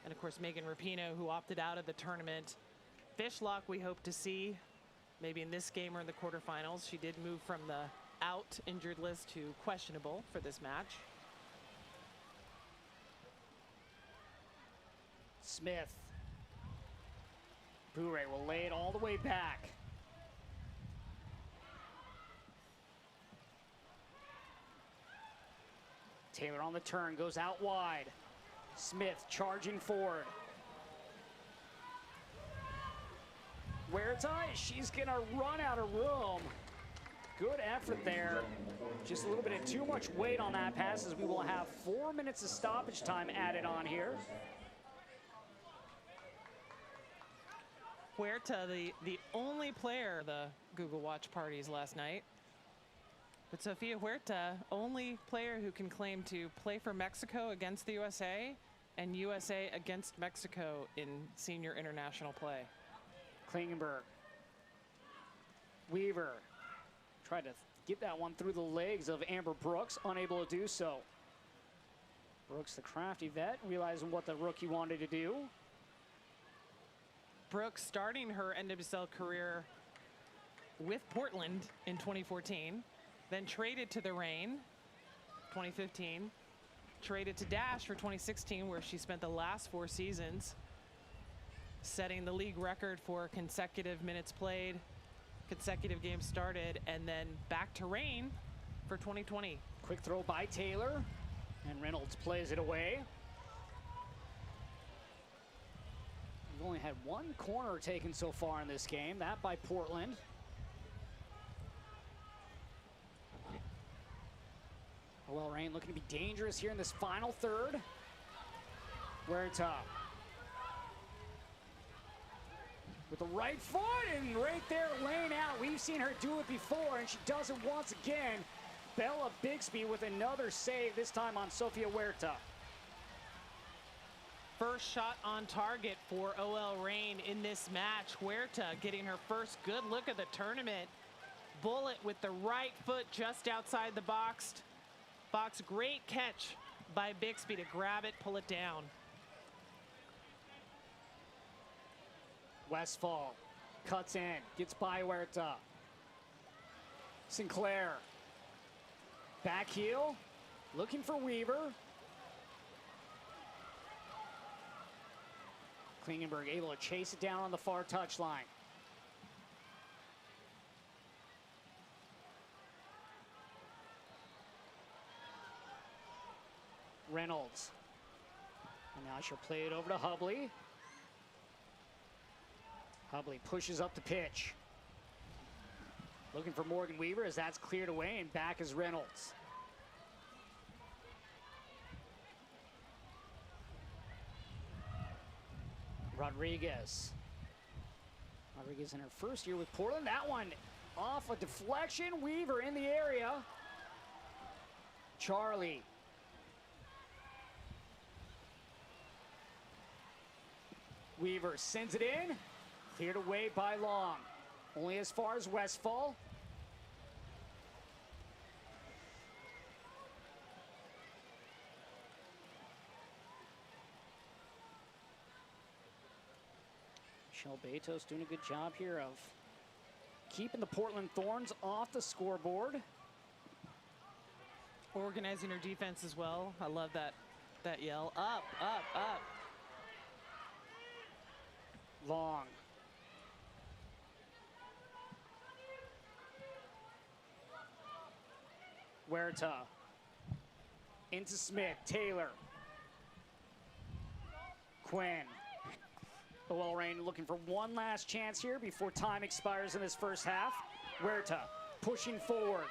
and of course Megan Rapinoe, who opted out of the tournament. Fishlock we hope to see maybe in this game or in the quarterfinals. She did move from the out injured list to questionable for this match. Smith. Bourret will lay it all the way back. Taylor on the turn, goes out wide. Smith charging forward. Huerta, she's gonna run out of room. Good effort there. Just a little bit of too much weight on that pass, as we will have 4 minutes of stoppage time added on here. Huerta, the only player the Google Watch parties last night. But Sofia Huerta, only player who can claim to play for Mexico against the USA and USA against Mexico in senior international play. Klingenberg. Weaver tried to get that one through the legs of Amber Brooks, unable to do so. Brooks, the crafty vet, realizing what the rookie wanted to do. Brooks starting her NWSL career with Portland in 2014, then traded to the Reign 2015, traded to Dash for 2016, where she spent the last 4 seasons, setting the league record for consecutive minutes played, consecutive games started, and then back to Reign for 2020. Quick throw by Taylor, and Reynolds plays it away. We've only had 1 corner taken so far in this game, that by Portland. OL Reign looking to be dangerous here in this final third. Huerta with the right foot, and right there, laying out. We've seen her do it before, and she does it once again. Bella Bixby with another save, this time on Sofia Huerta. First shot on target for OL Reign in this match. Huerta getting her first good look at the tournament. Bullet with the right foot just outside the box. Great catch by Bixby to grab it, pull it down. Westfall cuts in, gets by Huerta. Sinclair. Back heel, looking for Weaver. Klingenberg able to chase it down on the far touchline. Reynolds. And now she'll play it over to Hubley. Hubley pushes up the pitch. Looking for Morgan Weaver as that's cleared away, and back is Reynolds. Rodriguez. Rodriguez in her first year with Portland. That one off a deflection. Weaver in the area. Charlie. Weaver sends it in. Cleared away by Long. Only as far as Westfall. Michelle Betos doing a good job here of keeping the Portland Thorns off the scoreboard. Organizing her defense as well. I love that yell. Up, up, up. Long. Huerta. Into Smith. Taylor. Quinn. OL Reign looking for one last chance here before time expires in this first half. Huerta pushing forward.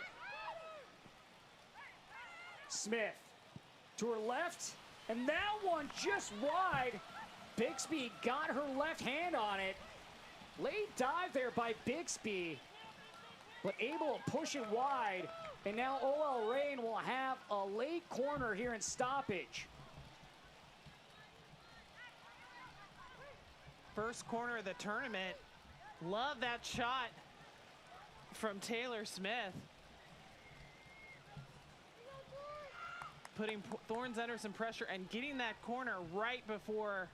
Smith to her left, and that one just wide. Bixby got her left hand on it. Late dive there by Bixby, but able to push it wide. And now OL Reign will have a late corner here in stoppage. First corner of the tournament. Love that shot from Taylor Smith. Putting Thorns under some pressure and getting that corner right before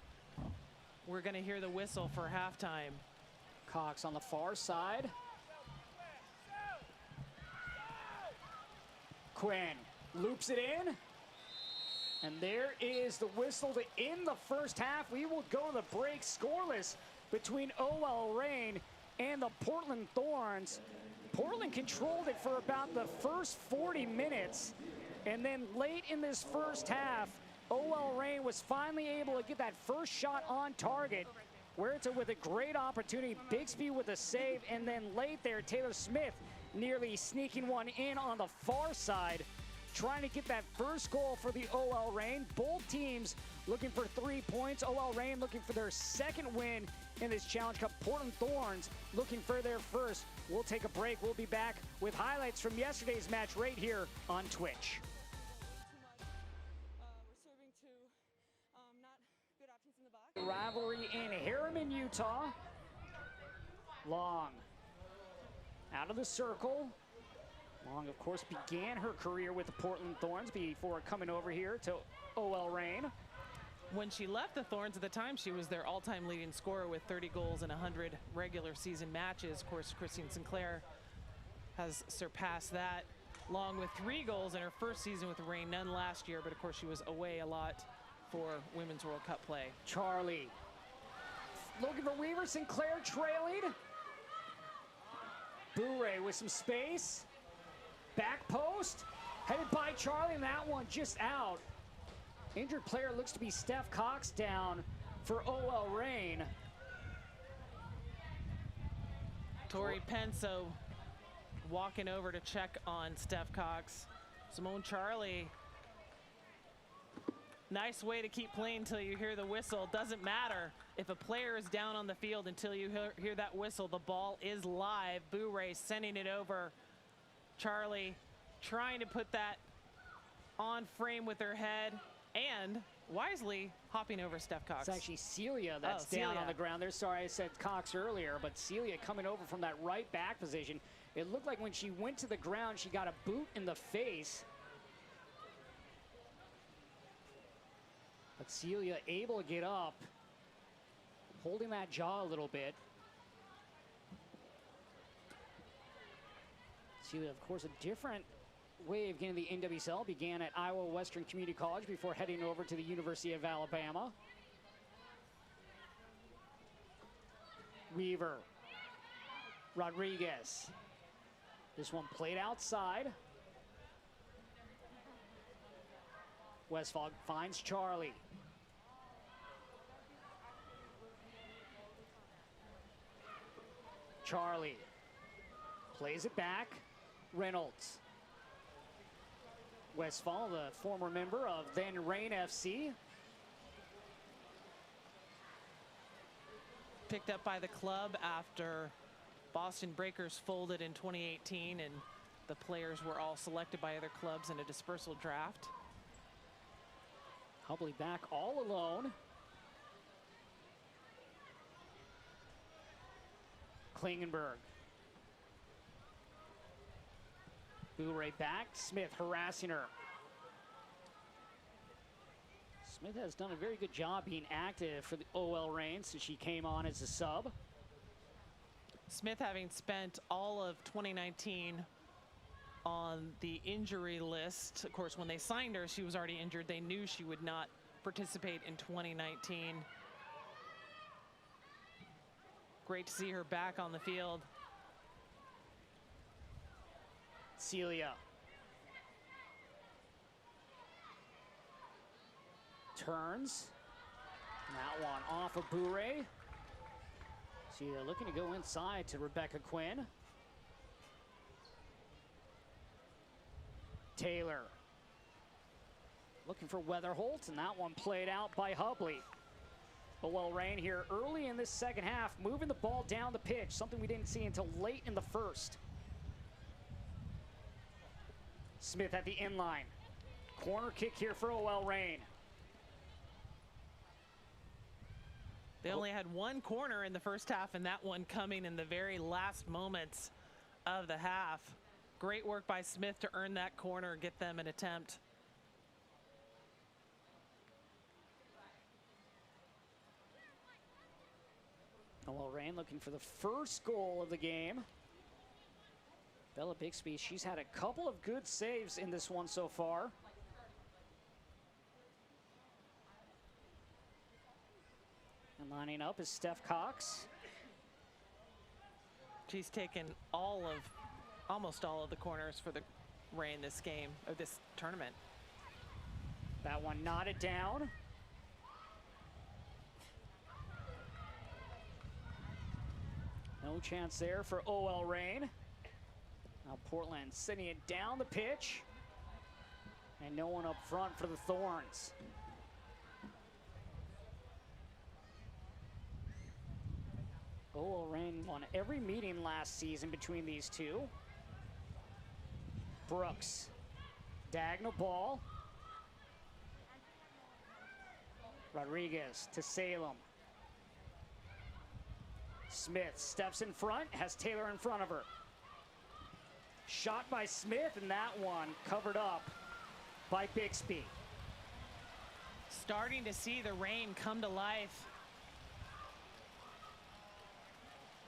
we're going to hear the whistle for halftime. Cox on the far side. Quinn loops it in. And there is the whistle to end the first half. We will go to the break scoreless between OL Reign and the Portland Thorns. Portland controlled it for about the first 40 minutes. And then late in this first half, OL Reign was finally able to get that first shot on target. Huerta with a great opportunity, Bixby with a save, and then late there, Taylor Smith nearly sneaking one in on the far side, trying to get that first goal for the OL Reign. Both teams looking for 3 points. OL Reign looking for their second win in this Challenge Cup. Portland Thorns looking for their first. We'll take a break. We'll be back with highlights from yesterday's match right here on Twitch. We're serving to not good options in the box. Rivalry in Herriman, Utah. Long out of the circle. Long, of course, began her career with the Portland Thorns before coming over here to OL Reign. When she left the Thorns at the time, she was their all-time leading scorer with 30 goals in 100 regular season matches. Of course, Christine Sinclair has surpassed that, along with 3 goals in her first season with the Reign, none last year, but of course she was away a lot for Women's World Cup play. Charlie looking for Weaver. Sinclair trailing. Bourret with some space. Back post, headed by Charlie, and that one just out. Injured player looks to be Steph Cox down for OL Reign. Tori Penso walking over to check on Steph Cox. Simone Charlie, nice way to keep playing until you hear the whistle. Doesn't matter if a player is down on the field until you hear that whistle. The ball is live. Bourret sending it over. Charlie trying to put that on frame with her head and wisely hopping over Steph Cox. It's actually Celia that's down on the ground there. Sorry, I said Cox earlier, but Celia coming over from that right back position. It looked like when she went to the ground, she got a boot in the face. But Celia able to get up, holding that jaw a little bit. Celia, of course, a different way of getting the NWSL. Began at Iowa Western Community College before heading over to the University of Alabama. Weaver. Rodriguez. This one played outside. Westphal finds Charlie. Charlie plays it back. Reynolds. Westphal, the former member of then Reign FC. Picked up by the club after Boston Breakers folded in 2018 and the players were all selected by other clubs in a dispersal draft. Hubley back all alone. Klingenberg. Bourret back. Smith harassing her. Smith has done a very good job being active for the OL Reign since she came on as a sub. Smith having spent all of 2019 on the injury list. Of course, when they signed her, she was already injured. They knew she would not participate in 2019. Great to see her back on the field. Celia. Turns. And that one off of Bourret. Celia looking to go inside to Rebecca Quinn. Taylor. Looking for Weatherholt, and that one played out by Hubley. OL Reign here early in this second half, moving the ball down the pitch, something we didn't see until late in the first. Smith at the inline. Corner kick here for OL Reign. They only had one corner in the first half, and that one coming in the very last moments of the half. Great work by Smith to earn that corner, get them an attempt. OL Reign looking for the first goal of the game. Bella Bixby, she's had a couple of good saves in this one so far. And lining up is Steph Cox. She's taken almost all of the corners for the Reign this game, or this tournament. That one knotted down. No chance there for OL Reign. Now Portland sending it down the pitch. And no one up front for the Thorns. OL Reign won every meeting last season between these two. Brooks, diagonal ball. Rodriguez to Salem. Smith steps in front, has Taylor in front of her. Shot by Smith, and that one covered up by Bixby. Starting to see the Reign come to life.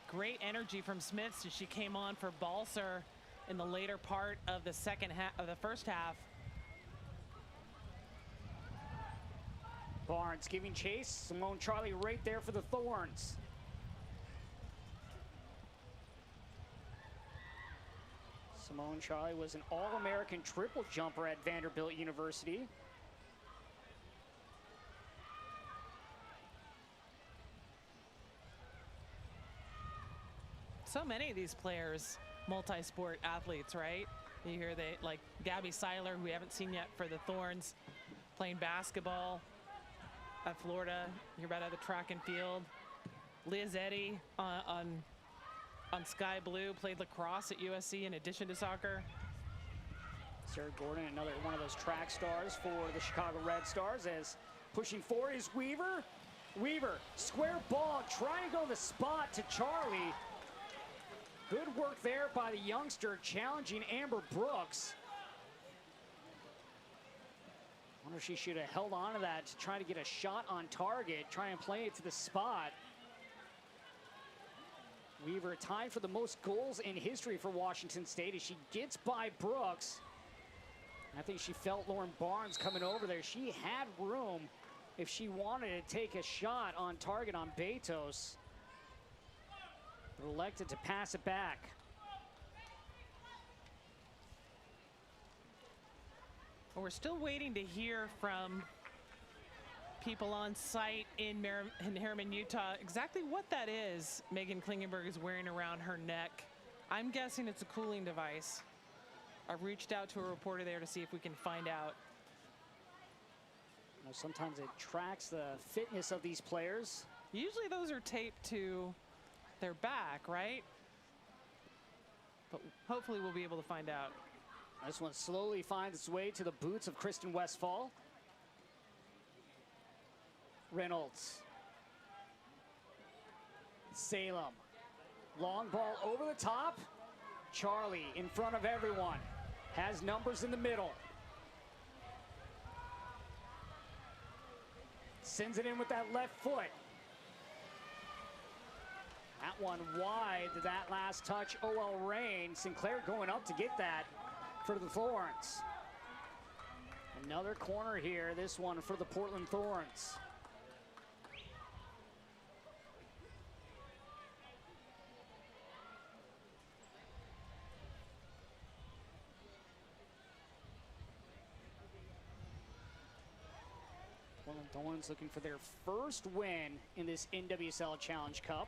Great energy from Smith since she came on for Balser in the later part of the first half. Barnes giving chase. Simone Charlie right there for the Thorns. Simone Charlie was an All-American triple jumper at Vanderbilt University. So many of these players, multi-sport athletes, right? You hear they like Gabby Seiler, who we haven't seen yet for the Thorns, playing basketball at Florida. You hear about other track and field. Liz Eddy on Sky Blue played lacrosse at USC in addition to soccer. Sarah Gordon, another one of those track stars for the Chicago Red Stars, as pushing forward is Weaver. Weaver, square ball, trying to go the spot to Charlie. Good work there by the youngster, challenging Amber Brooks. Wonder if she should have held on to that to try to get a shot on target, try and play it to the spot. Weaver tied for the most goals in history for Washington State as she gets by Brooks. I think she felt Lauren Barnes coming over there. She had room if she wanted to take a shot on target on Betos, but elected to pass it back. Well, we're still waiting to hear from people on site in Herriman, Utah, exactly what that is Megan Klingenberg is wearing around her neck. I'm guessing it's a cooling device. I've reached out to a reporter there to see if we can find out. You know, sometimes it tracks the fitness of these players. Usually those are taped to their back, right? But hopefully we'll be able to find out. This one slowly finds its way to the boots of Kristen Westphal. Reynolds. Salem. Long ball over the top. Charlie in front of everyone. Has numbers in the middle. Sends it in with that left foot. That one wide, that last touch, OL Reign. Sinclair going up to get that for the Thorns. Another corner here, this one for the Portland Thorns. Portland Thorns looking for their first win in this NWSL Challenge Cup.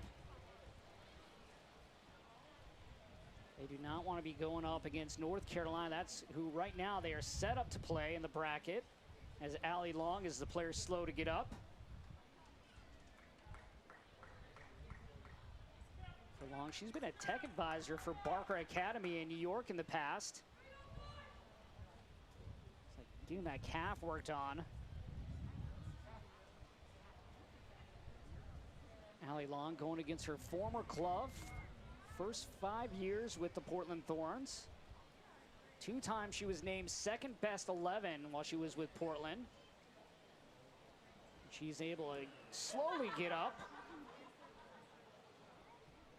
They do not want to be going up against North Carolina. That's who right now they are set up to play in the bracket, as Allie Long is the player slow to get up. For Long, she's been a tech advisor for Barker Academy in New York in the past. It's like getting that calf worked on. Allie Long going against her former club. First 5 years with the Portland Thorns. 2 times she was named second best 11 while she was with Portland. She's able to slowly get up.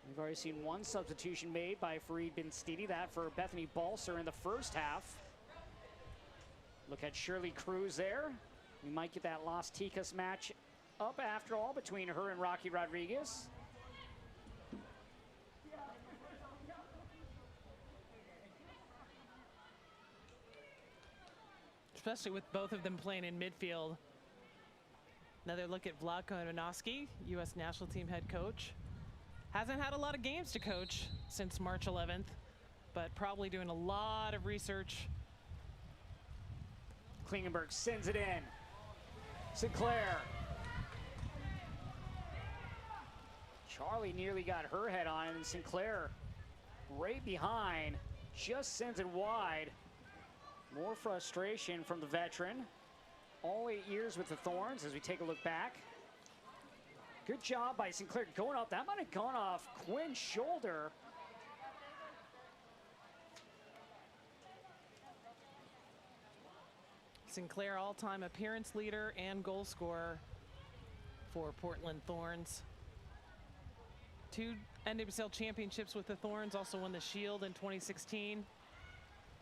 We've already seen one substitution made by Fareed Benstiti, that for Bethany Balser in the first half. Look at Shirley Cruz there. We might get that Las Ticas match up after all between her and Rocky Rodriguez. Especially with both of them playing in midfield. Another look at Vlatko Ivanoski, U.S. national team head coach. Hasn't had a lot of games to coach since March 11th, but probably doing a lot of research. Klingenberg sends it in. Sinclair. Charlie nearly got her head on it, and Sinclair right behind, just sends it wide. More frustration from the veteran. All 8 years with the Thorns as we take a look back. Good job by Sinclair going up. That might have gone off Quinn's shoulder. Sinclair, all-time appearance leader and goal scorer for Portland Thorns. 2 NWSL championships with the Thorns, also won the Shield in 2016.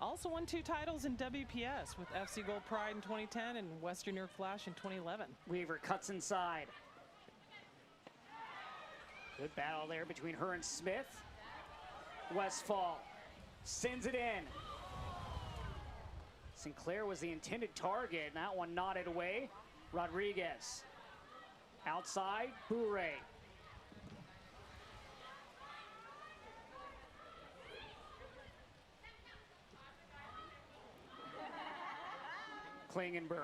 Also won 2 titles in WPS with FC Gold Pride in 2010 and Western York Flash in 2011. Weaver cuts inside. Good battle there between her and Smith. Westfall sends it in. Sinclair was the intended target, and that one nodded away. Rodriguez. Outside, Bourret. Klingenberg.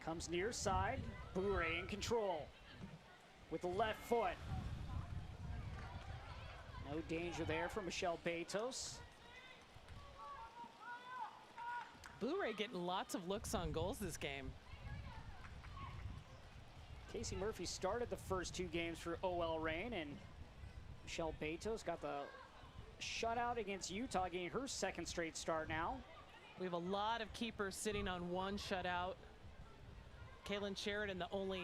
Comes near side, Bourret in control with the left foot. No danger there for Michelle Betos. Bourret getting lots of looks on goals this game. Casey Murphy started the first 2 games for OL Reign, and Michelle Betos got the shutout against Utah, getting her 2nd straight start now. We have a lot of keepers sitting on 1 shutout. Kaylin Sheridan, the only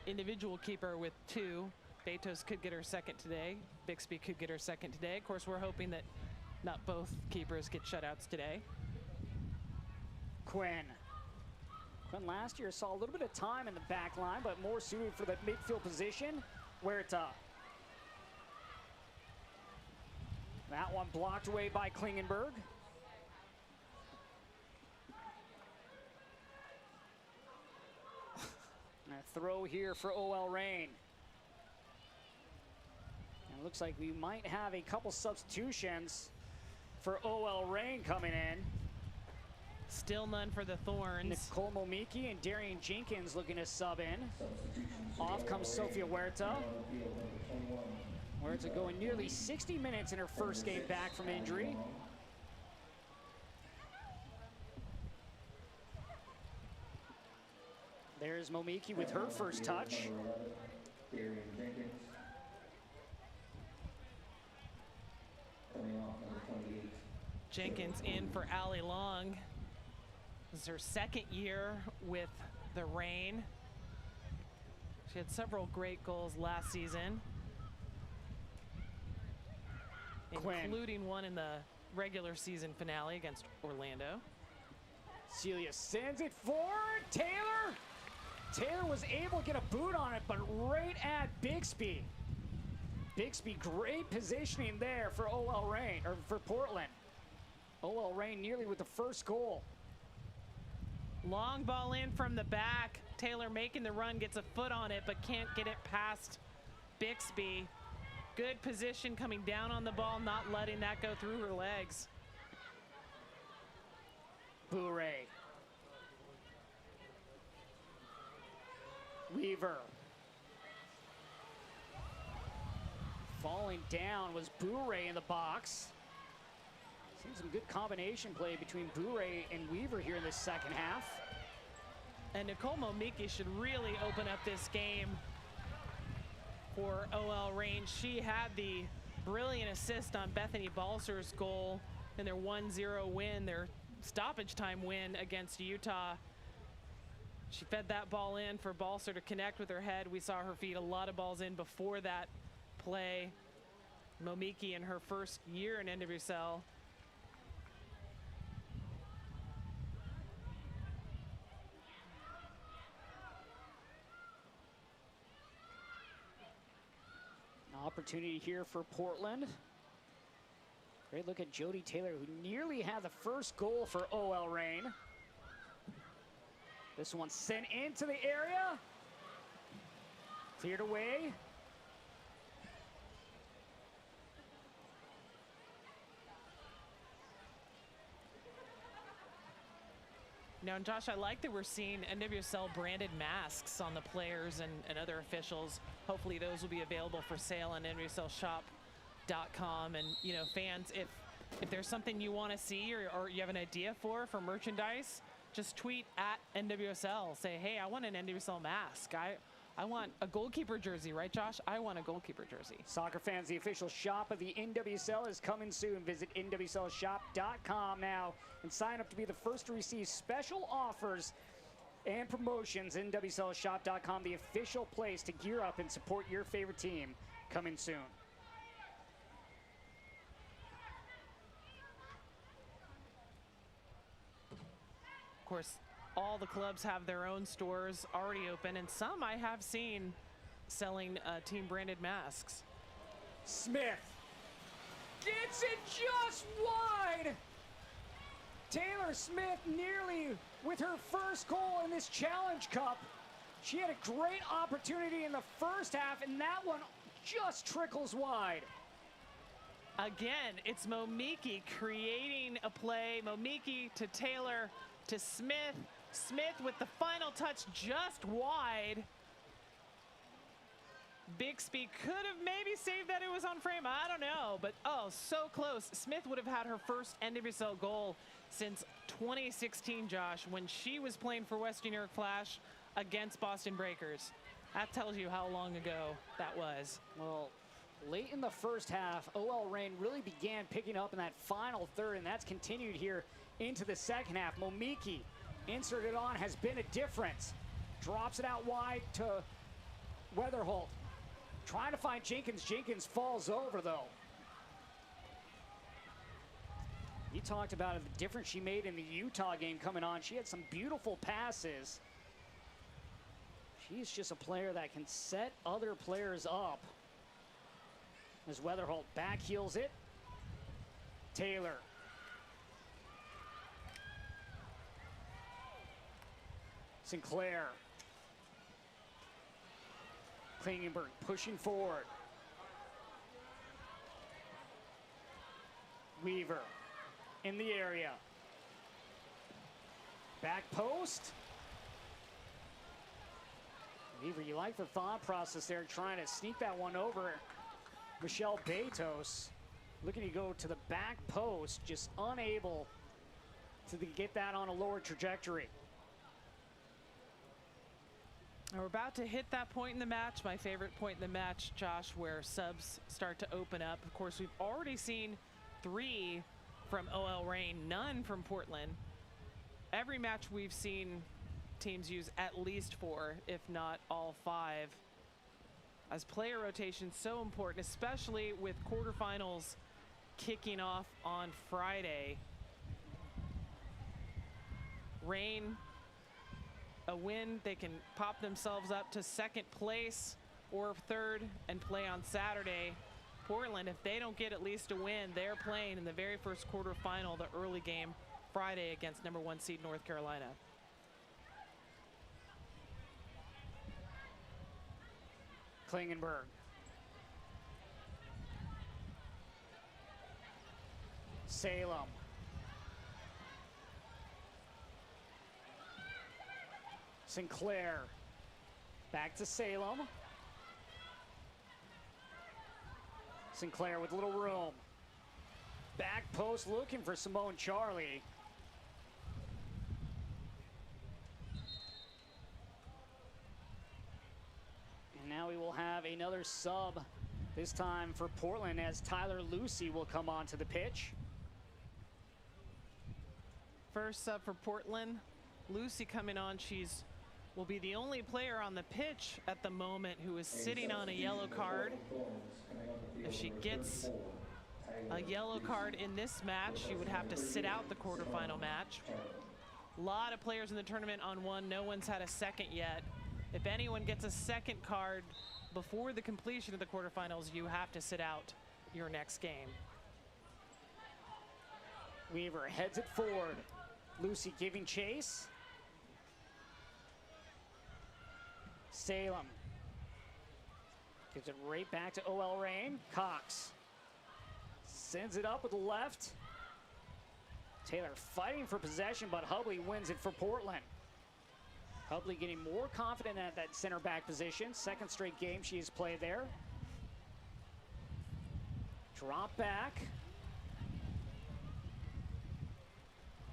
individual keeper with 2. Betos could get her 2nd today. Bixby could get her 2nd today. Of course, we're hoping that not both keepers get shutouts today. Quinn last year saw a little bit of time in the back line, but more suited for the midfield position. Huerta. That one blocked away by Klingenberg. And a throw here for OL Reign. And it looks like we might have a couple substitutions for OL Reign coming in. Still none for the Thorns. Nicole Momiki and Darian Jenkins looking to sub in. Off comes Sofia Huerta. Huerta going nearly 60 minutes in her first game back from injury. There's Momiki with her first touch. Darian Jenkins. Coming off number 28. Jenkins in for Allie Long. This is her 2nd year with the Reign. She had several great goals last season, including one in the regular season finale against Orlando. Celia sends it forward. Taylor was able to get a boot on it, but right at Bixby. Bixby, great positioning there for OL Reign, or for Portland. OL Reign nearly with the first goal. Long ball in from the back. Taylor making the run, gets a foot on it, but can't get it past Bixby. Good position coming down on the ball, not letting that go through her legs. Bourret. Weaver. Falling down was Bourret in the box. Seen some good combination play between Bourret and Weaver here in the 2nd half. And Nicole Momiki should really open up this game for OL Reign. She had the brilliant assist on Bethany Balser's goal in their 1-0 win, their stoppage time win against Utah. She fed that ball in for Balser to connect with her head. We saw her feed a lot of balls in before that play. Momiki in her first year in NWSL. Opportunity here for Portland. Great look at Jody Taylor, who nearly had the first goal for OL Reign. This one sent into the area. Cleared away. Now, and Josh, I like that we're seeing NWSL branded masks on the players and other officials. Hopefully those will be available for sale on NWSLshop.com. And, you know, fans, if there's something you want to see or you have an idea for merchandise, just tweet at NWSL. Say, hey, I want an NWSL mask. I want a goalkeeper jersey, right, Josh? I want a goalkeeper jersey. Soccer fans, the official shop of the NWSL is coming soon. Visit NWSLshop.com now and sign up to be the first to receive special offers and promotions. NWSLshop.com, the official place to gear up and support your favorite team. Coming soon. Of course, all the clubs have their own stores already open, and some I have seen selling team branded masks. Smith gets it just wide. Taylor Smith nearly with her first goal in this Challenge Cup. She had a great opportunity in the first half, and that one just trickles wide. Again, it's Momiki creating a play. Momiki to Taylor to Smith. Smith with the final touch just wide. Bixby could have maybe saved that. It was on frame. I don't know, but oh, so close. Smith would have had her first NWSL goal since 2016, Josh, when she was playing for Western New York Flash against Boston Breakers. That tells you how long ago that was. Well, late in the first half, OL Reign really began picking up in that final third, and that's continued here into the second half. Momiki inserted on, has been a difference. Drops it out wide to Weatherholt. Trying to find Jenkins. Jenkins falls over, though. You talked about the difference she made in the Utah game coming on. She had some beautiful passes. She's just a player that can set other players up. As Weatherholt back heels it. Taylor. Sinclair. Klingenberg pushing forward. Weaver in the area. Back post. Weaver, you like the thought process there, trying to sneak that one over. Michelle Betos looking to go to the back post, just unable to get that on a lower trajectory. We're about to hit that point in the match, my favorite point in the match, Josh, where subs start to open up. Of course, we've already seen 3 from OL Reign, none from Portland. Every match we've seen teams use at least 4, if not all 5. As player rotation so important, especially with quarterfinals kicking off on Friday. Reign, a win, they can pop themselves up to second place or third and play on Saturday. Portland, if they don't get at least a win, they're playing in the very first quarterfinal, the early game Friday against #1 seed North Carolina. Klingenberg. Salem. Sinclair. Back to Salem. Sinclair with little room. Back post looking for Simone Charlie. And now we will have another sub, this time for Portland, as Tyler Lucy will come onto the pitch. First sub for Portland, Lucy coming on. Will be the only player on the pitch at the moment who is sitting on a yellow card. If she gets a yellow card in this match, she would have to sit out the quarterfinal match. A lot of players in the tournament on 1. No one's had a second yet. If anyone gets a second card before the completion of the quarterfinals, you have to sit out your next game. Weaver heads it forward. Lucy giving chase. Salem gives it right back to OL Reign. Cox sends it up with the left Taylor fighting for possession, but Hubley wins it for Portland. Hubley getting more confident at that center back position. Second straight game she has played there. Drop back.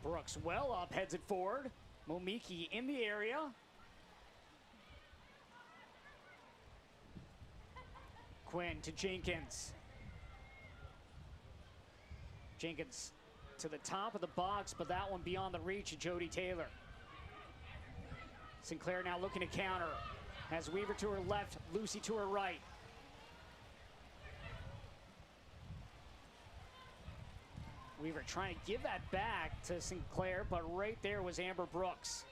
Brooks well up, heads it forward. Momiki in the area. Quinn to Jenkins. Jenkins to the top of the box, but that one beyond the reach of Jody Taylor. Sinclair now looking to counter. Has Weaver to her left, Lucy to her right. Weaver trying to give that back to Sinclair, but right there was Amber Brooks.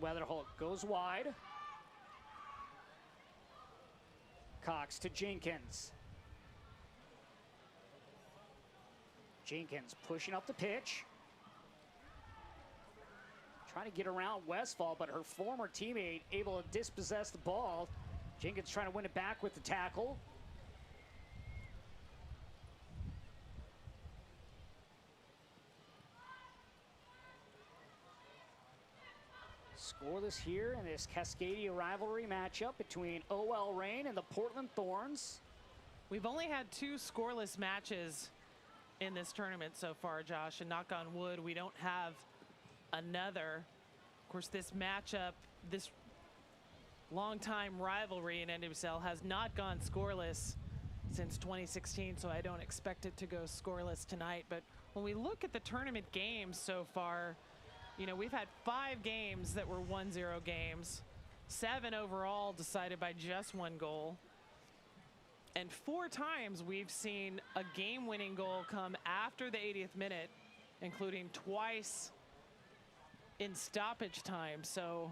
Weatherholt goes wide. Cox to Jenkins. Jenkins pushing up the pitch. Trying to get around Westfall, but her former teammate able to dispossess the ball. Jenkins trying to win it back with the tackle. Scoreless here in this Cascadia rivalry matchup between OL Reign and the Portland Thorns. We've only had 2 scoreless matches in this tournament so far, Josh, and knock on wood, we don't have another. Of course, this matchup, this long-time rivalry in NWSL has not gone scoreless since 2016, so I don't expect it to go scoreless tonight. But when we look at the tournament games so far, you know, we've had 5 games that were 1-0 games, 7 overall decided by just 1 goal. And 4 times we've seen a game-winning goal come after the 80th minute, including twice in stoppage time. So,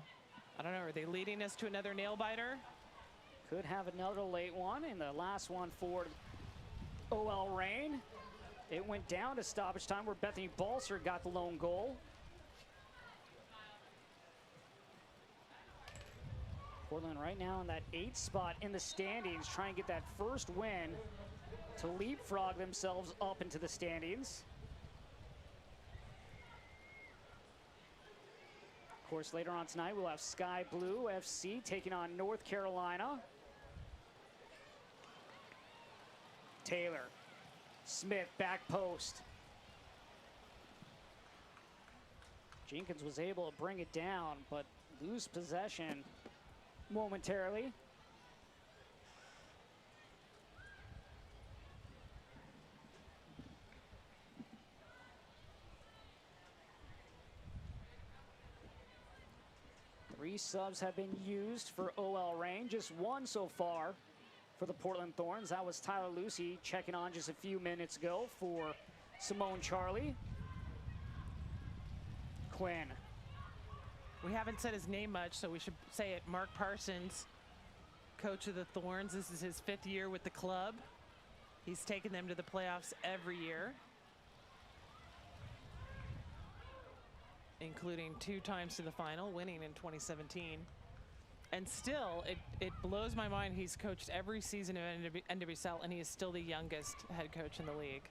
I don't know, are they leading us to another nail-biter? Could have another late one, and the last one for OL Reign. It went down to stoppage time where Bethany Balser got the lone goal. Portland right now in that 8th spot in the standings, trying to get that first win to leapfrog themselves up into the standings. Of course, later on tonight, we'll have Sky Blue FC taking on North Carolina. Taylor, Smith, back post. Jenkins was able to bring it down, but lose possession momentarily. Three subs have been used for OL Reign, just 1 so far for the Portland Thorns. That was Tyler Lucy checking on just a few minutes ago for Simone Charlie. Quinn. We haven't said his name much, so we should say it. Mark Parsons, coach of the Thorns. This is his 5th year with the club. He's taken them to the playoffs every year, including 2 times to the final, winning in 2017. And still, it blows my mind he's coached every season of NWSL, and he is still the youngest head coach in the league.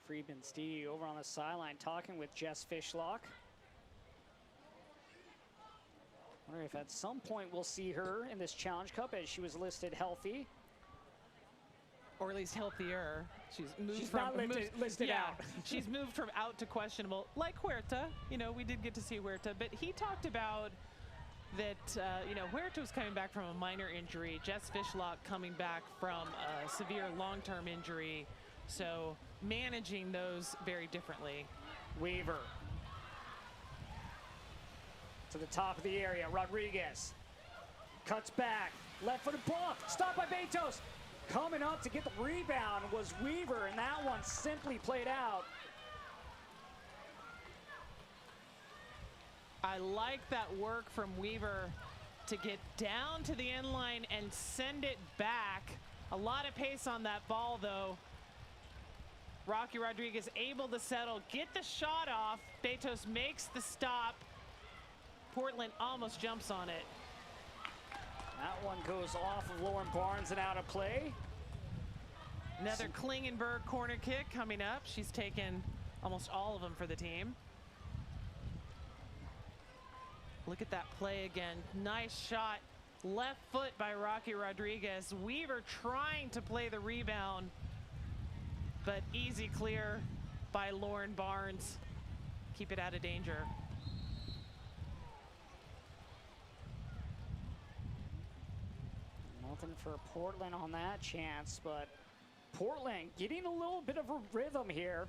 Friedman Steedy over on the sideline talking with Jess Fishlock. Wonder if at some point we'll see her in this Challenge Cup, as she was listed healthy. Or at least healthier. She's moved not listed out. She's moved from out to questionable, like Huerta. You know, we did get to see Huerta, but he talked about that, you know, Huerta was coming back from a minor injury. Jess Fishlock coming back from a severe long-term injury. So managing those very differently. Weaver to the top of the area. Rodriguez cuts back, left-footed ball, stopped by Betos. Coming up to get the rebound was Weaver, and that one simply played out. I like that work from Weaver to get down to the end line and send it back. A lot of pace on that ball, though. Rocky Rodriguez able to settle, get the shot off. Betos makes the stop. Portland almost jumps on it. That one goes off of Lauren Barnes and out of play. Another Klingenberg corner kick coming up. She's taken almost all of them for the team. Look at that play again. Nice shot. Left foot by Rocky Rodriguez. Weaver trying to play the rebound, but easy clear by Lauren Barnes. Keep it out of danger. Nothing for Portland on that chance, but Portland getting a little bit of a rhythm here.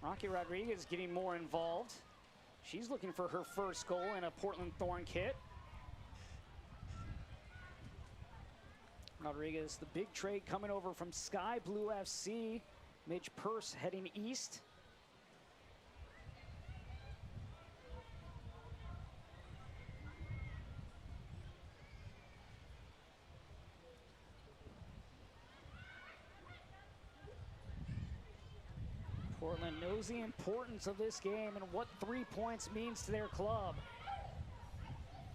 Rocky Rodriguez getting more involved. She's looking for her first goal in a Portland Thorn kit. Rodriguez, the big trade coming over from Sky Blue FC. Midge Purse heading east. Portland knows the importance of this game and what 3 points means to their club.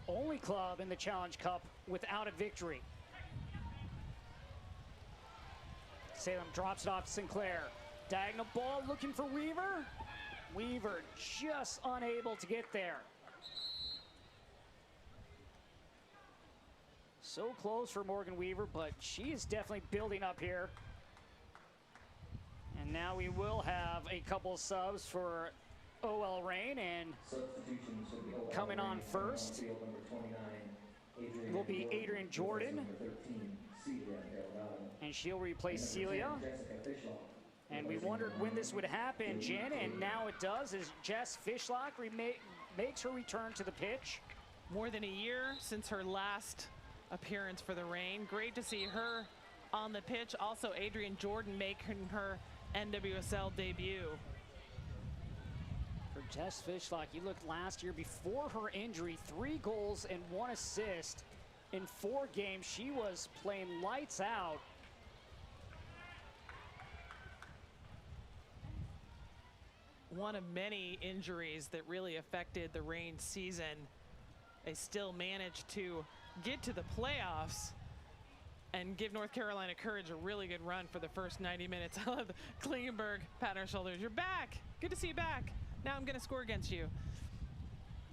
Only club in the Challenge Cup without a victory. Salem drops it off to Sinclair. Diagonal ball looking for Weaver. Weaver just unable to get there. So close for Morgan Weaver, but she is definitely building up here. And now we will have a couple subs for OL Reign, and coming on first will be Adrian Jordan, and she'll replace Celia. And we wondered when this would happen, Jen, and now it does, as Jess Fishlock makes her return to the pitch. More than a year since her last appearance for the Reign. Great to see her on the pitch. Also, Adrian Jordan making her NWSL debut. For Jess Fishlock, you looked last year before her injury, 3 goals and 1 assist in 4 games. She was playing lights out. One of many injuries that really affected the Reign season. They still managed to get to the playoffs and give North Carolina Courage a really good run for the first 90 minutes. I love Klingenberg patting her shoulders. You're back. Good to see you back. Now I'm going to score against you.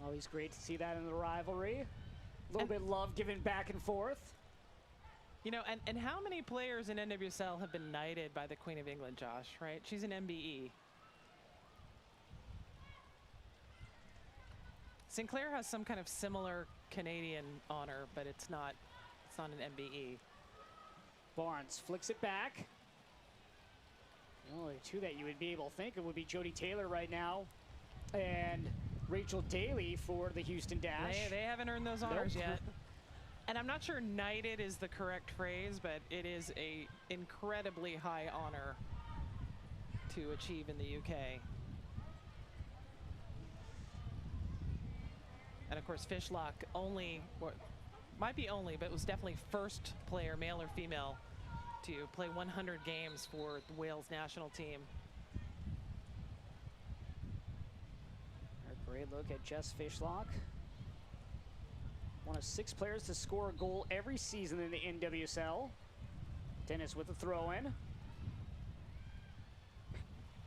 Always great to see that in the rivalry. A little bit of love given back and forth. You know, and how many players in NWSL have been knighted by the Queen of England, Josh, right? She's an MBE. Sinclair has some kind of similar Canadian honor, but it's not an MBE. Barnes flicks it back. The only 2 that you would be able to think of would be Jody Taylor right now and Rachel Daly for the Houston Dash. They haven't earned those honors yet. And I'm not sure knighted is the correct phrase, but it is a incredibly high honor to achieve in the UK. And of course, Fishlock might be only, but was definitely first player, male or female, to play 100 games for the Wales national team. A great look at Jess Fishlock. One of 6 players to score a goal every season in the NWSL. Dennis with the throw-in.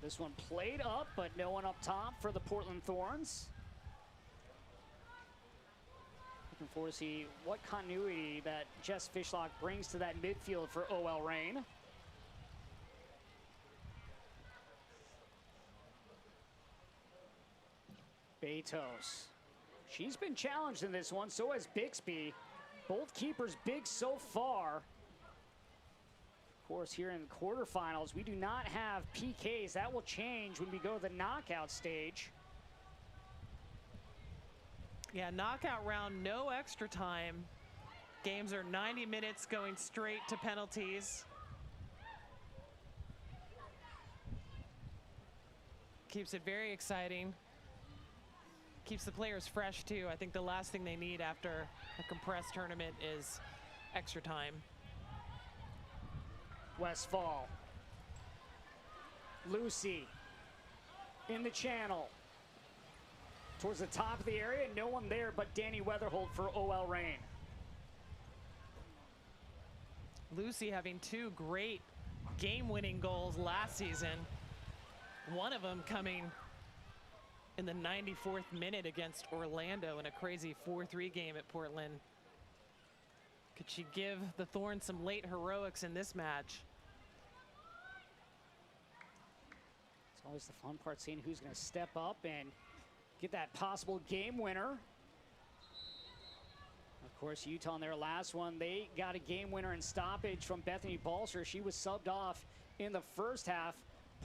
This one played up, but no one up top for the Portland Thorns. Looking forward to see what continuity that Jess Fishlock brings to that midfield for OL Reign. Betos. She's been challenged in this one, so has Bixby. Both keepers big so far. Of course, here in the quarterfinals, we do not have PKs. That will change when we go to the knockout stage. Yeah, knockout round, no extra time. Games are 90 minutes going straight to penalties. Keeps it very exciting. Keeps the players fresh too. I think the last thing they need after a compressed tournament is extra time. Westfall. Lucy in the channel. Towards the top of the area, no one there but Danny Weatherholt for OL Reign. Lucy having 2 great game-winning goals last season. One of them coming in the 94th minute against Orlando in a crazy 4-3 game at Portland. Could she give the Thorns some late heroics in this match? It's always the fun part, seeing who's going to step up and get that possible game winner. Of course, Utah in their last one, they got a game winner in stoppage from Bethany Balser. She was subbed off in the first half.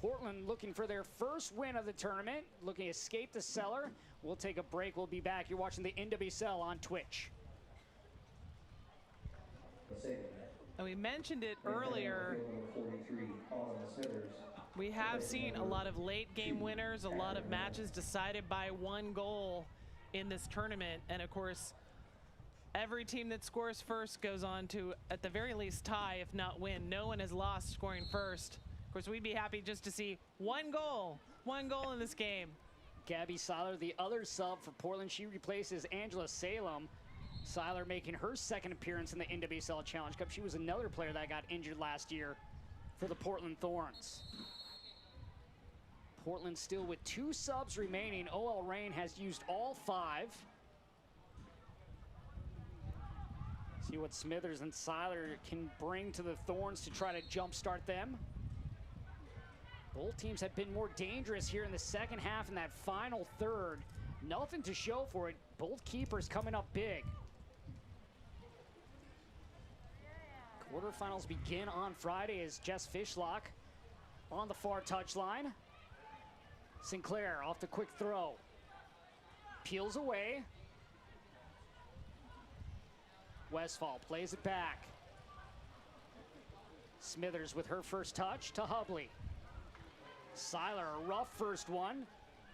Portland looking for their first win of the tournament, looking to escape the cellar. We'll take a break. We'll be back. You're watching the NWSL on Twitch. And we mentioned it earlier. We have seen a lot of late game winners, a lot of matches decided by 1 goal in this tournament. And of course, every team that scores first goes on to, at the very least, tie, if not win. No one has lost scoring first. Of course, we'd be happy just to see 1 goal in this game. Gabby Seiler, the other sub for Portland. She replaces Angela Salem. Seiler making her second appearance in the NWSL Challenge Cup. She was another player that got injured last year for the Portland Thorns. Portland still with 2 subs remaining. OL Reign has used all 5. See what Smithers and Seiler can bring to the Thorns to try to jumpstart them. Both teams have been more dangerous here in the second half in that final third. Nothing to show for it. Both keepers coming up big. Quarterfinals begin on Friday as Jess Fishlock on the far touchline. Sinclair off the quick throw. Peels away. Westfall plays it back. Smithers with her first touch to Hubley. Seiler, a rough first one.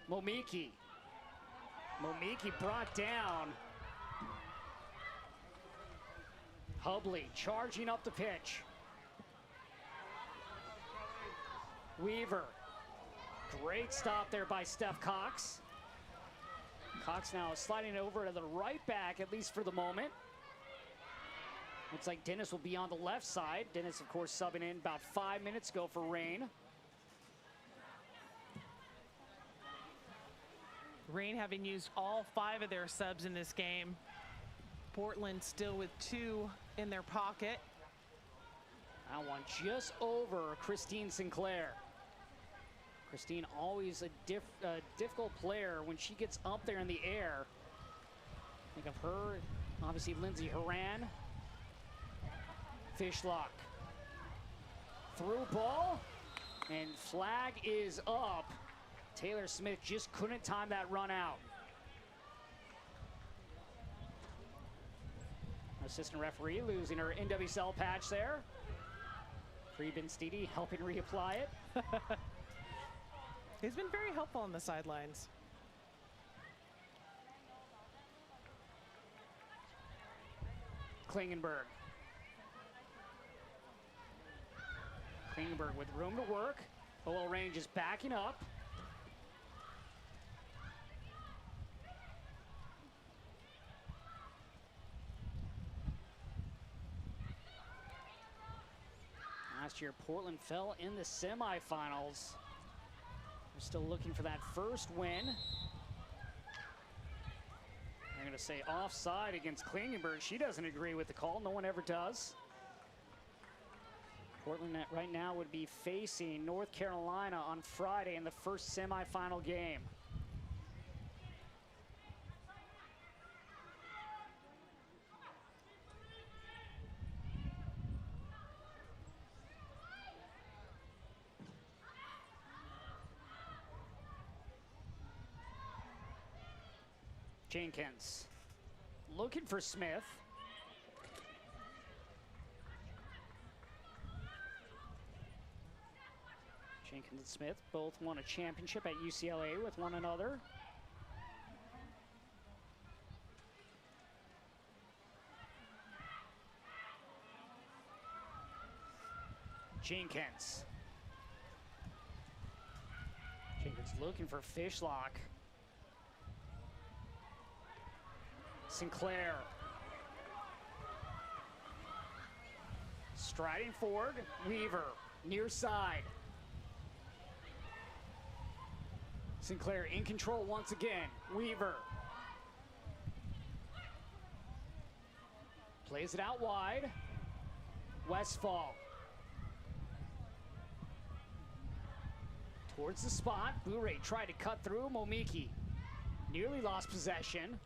Momiki brought down. Hubley charging up the pitch. Weaver. Great stop there by Steph Cox. Cox now sliding over to the right back, at least for the moment. Looks like Dennis will be on the left side. Dennis, of course, subbing in about 5 minutes ago for Reign. Reign having used all 5 of their subs in this game. Portland still with 2 in their pocket. That one just over Christine Sinclair. Christine, always a difficult player when she gets up there in the air. Think of her, obviously Lindsay Herriman. Fishlock. Through ball, and flag is up. Taylor Smith just couldn't time that run out. Assistant referee losing her NWSL patch there. Preben Steedy helping reapply it. He's been very helpful on the sidelines. Klingenberg. Klingenberg with room to work. OL Reign just backing up. Last year, Portland fell in the semifinals. We're still looking for that first win. I'm going to say offside against Klingenberg. She doesn't agree with the call. No one ever does. Portland right now would be facing North Carolina on Friday in the first semifinal game. Jenkins looking for Smith. Jenkins and Smith both won a championship at UCLA with one another. Jenkins. Thorns looking for Fishlock. Sinclair. Striding forward, Weaver, near side. Sinclair in control once again, Weaver. Plays it out wide, Westfall. Towards the spot, Bure tried to cut through, Momiki nearly lost possession.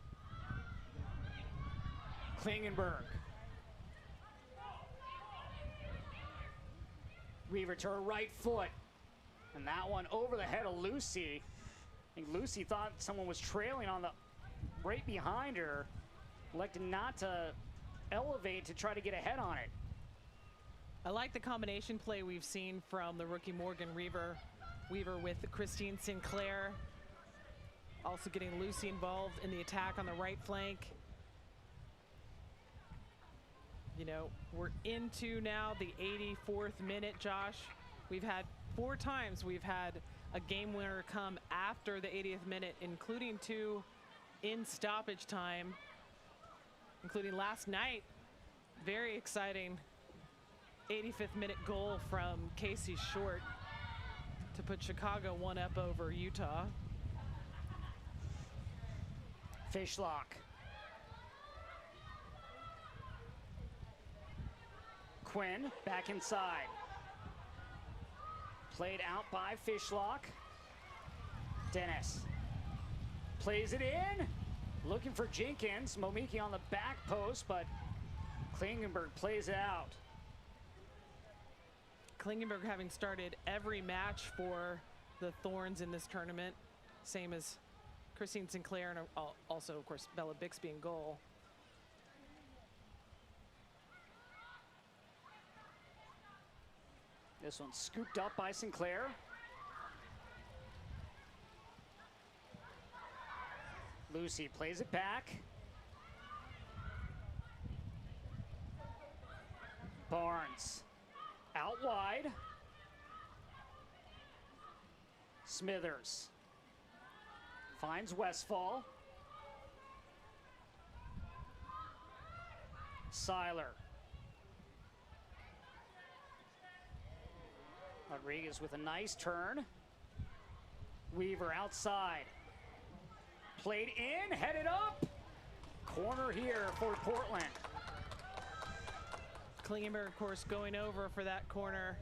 Klingenberg. Weaver to her right foot. And that one over the head of Lucy. I think Lucy thought someone was trailing on the right behind her. Elected not to elevate to try to get ahead on it. I like the combination play we've seen from the rookie Morgan Weaver with Christine Sinclair. Also getting Lucy involved in the attack on the right flank. You know, we're into now the 84th minute, Josh. We've had 4 times we've had a game winner come after the 80th minute, including 2 in stoppage time, including last night. Very exciting 85th minute goal from Casey Short to put Chicago 1-up over Utah. Fishlock. Quinn back inside. Played out by Fishlock. Dennis plays it in. Looking for Jenkins. Momiki on the back post, but Klingenberg plays it out. Klingenberg having started every match for the Thorns in this tournament, same as Christine Sinclair and also, of course, Bella Bixby in goal. This one's scooped up by Sinclair. Lucy plays it back. Barnes out wide. Smithers finds Westfall. Seiler. Rodriguez with a nice turn. Weaver outside. Played in, headed up. Corner here for Portland. Klingenberg, of course, going over for that corner.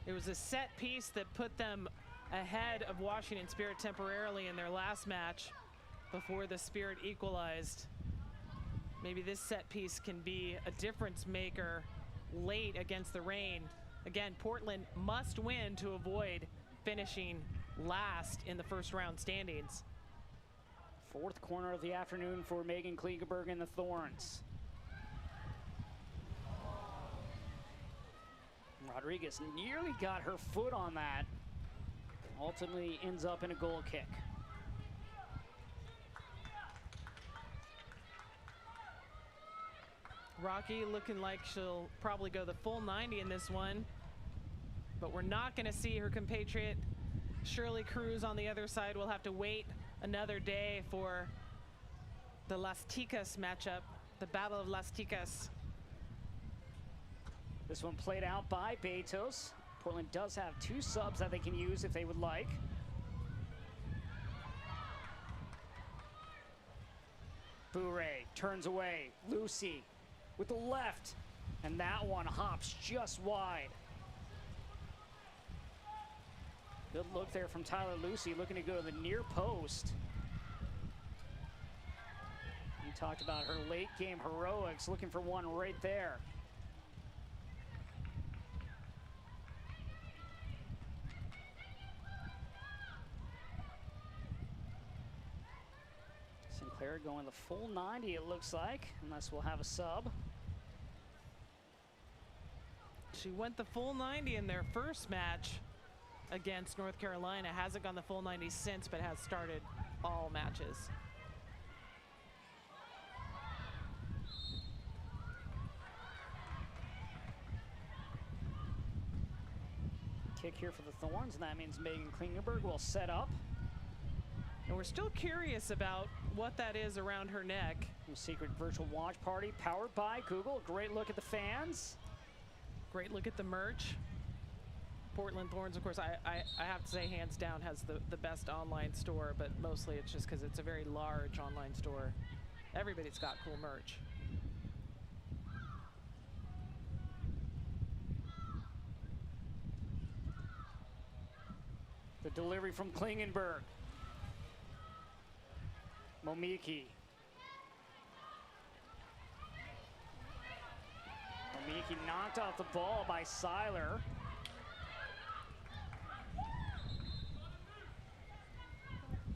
It was a set piece that put them ahead of Washington Spirit temporarily in their last match before the Spirit equalized. Maybe this set piece can be a difference maker late against the Reign. Again, Portland must win to avoid finishing last in the first round standings. 4th corner of the afternoon for Megan Klingenberg and the Thorns. Rodriguez nearly got her foot on that. Ultimately ends up in a goal kick. Rocky looking like she'll probably go the full 90 in this one, but we're not going to see her compatriot Shirley Cruz on the other side. We'll have to wait another day for the Las Ticas matchup, the Battle of Las Ticas. This one played out by Betos. Portland does have 2 subs that they can use if they would like. Bure turns away. Lucy with the left, and that one hops just wide. Good look there from Tyler Lucy, looking to go to the near post. You talked about her late game heroics, looking for one right there. Sinclair going the full 90, it looks like, unless we'll have a sub. She went the full 90 in their first match against North Carolina. Hasn't gone the full 90 since, but has started all matches. kick here for the Thorns, and that means Megan Klingenberg will set up. And we're still curious about what that is around her neck. A secret virtual watch party powered by Google. Great look at the fans. Great look at the merch. Portland Thorns, of course, I have to say, hands down, has the best online store, but mostly it's just because it's a very large online store. Everybody's got cool merch. The delivery from Klingenberg. Momiki. Momiki knocked off the ball by Seiler.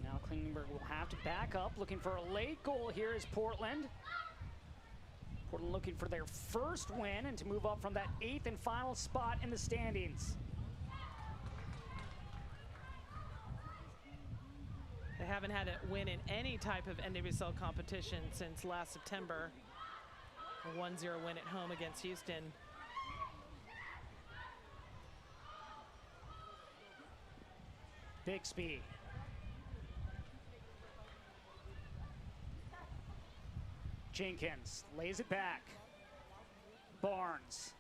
Now Klingenberg will have to back up, looking for a late goal here is Portland. Portland looking for their first win and to move up from that 8th and final spot in the standings. They haven't had a win in any type of NWSL competition since last September. A 1-0 win at home against Houston. Bixby. Jenkins lays it back. Barnes.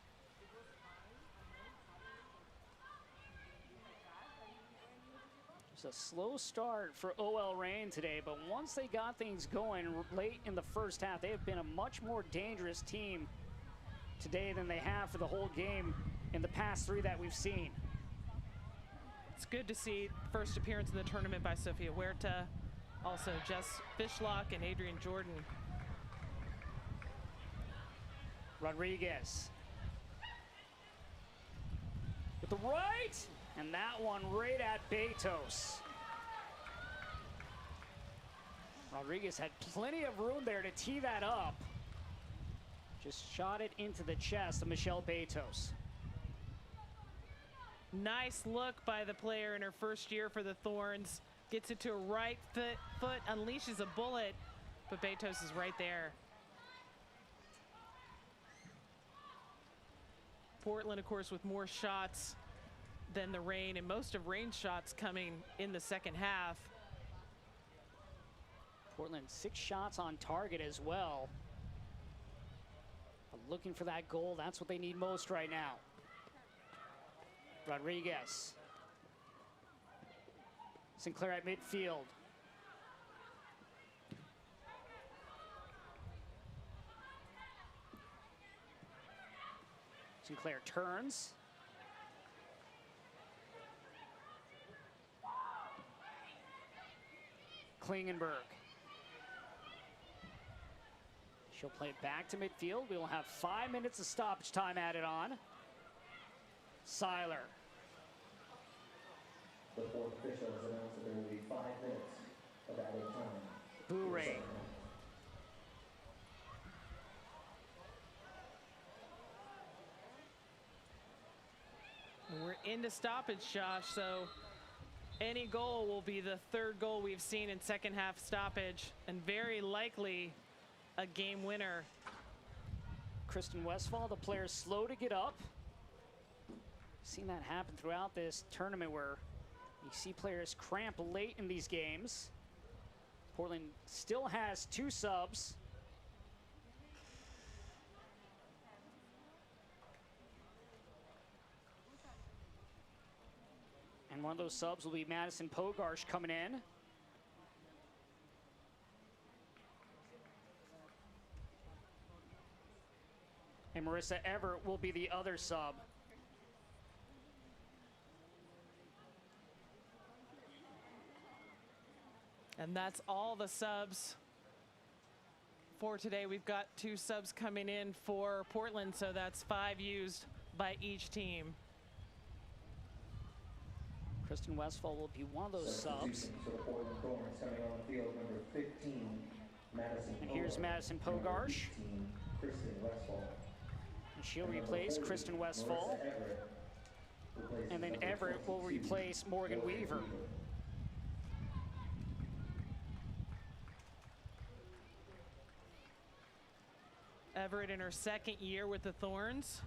A slow start for OL Reign today, but once they got things going late in the first half, they have been a much more dangerous team today than they have for the whole game in the past 3 that we've seen. It's good to see first appearance in the tournament by Sofia Huerta, also Jess Fishlock and Adrian Jordan. Rodriguez with the right, and that one right at Betos. Rodriguez had plenty of room there to tee that up. Just shot it into the chest of Michelle Betos. Nice look by the player in her first year for the Thorns. Gets it to her right foot, unleashes a bullet, but Betos is right there. Portland, of course, with more shots than the Reign, and most of Reign's shots coming in the second half. Portland 6 shots on target as well. But looking for that goal, that's what they need most right now. Rodriguez. Sinclair at midfield. Sinclair turns. Klingenberg. She'll play it back to midfield. We will have 5 minutes of stoppage time added on. Seiler. The fourth official has announced that there will be 5 minutes of added time. Bourré. We're into stoppage, Josh, so any goal will be the 3rd goal we've seen in second half stoppage, and very likely a game winner. Kristen Westphal, the player, slow to get up. Seen that happen throughout this tournament where you see players cramp late in these games. Portland still has 2 subs. And one of those subs will be Madison Pogarsh coming in. And Marissa Everett will be the other sub. And that's all the subs for today. We've got 2 subs coming in for Portland, so that's 5 used by each team. Kristen Westphal will be one of those subs. So the Portland Thorns coming on the field, number 15, Madison. And here's Madison Pogarsh. Kristen Westphal. And she'll replace Kristen Westphal. And then Everett will replace Morgan Weaver. Everett in her 2nd year with the Thorns.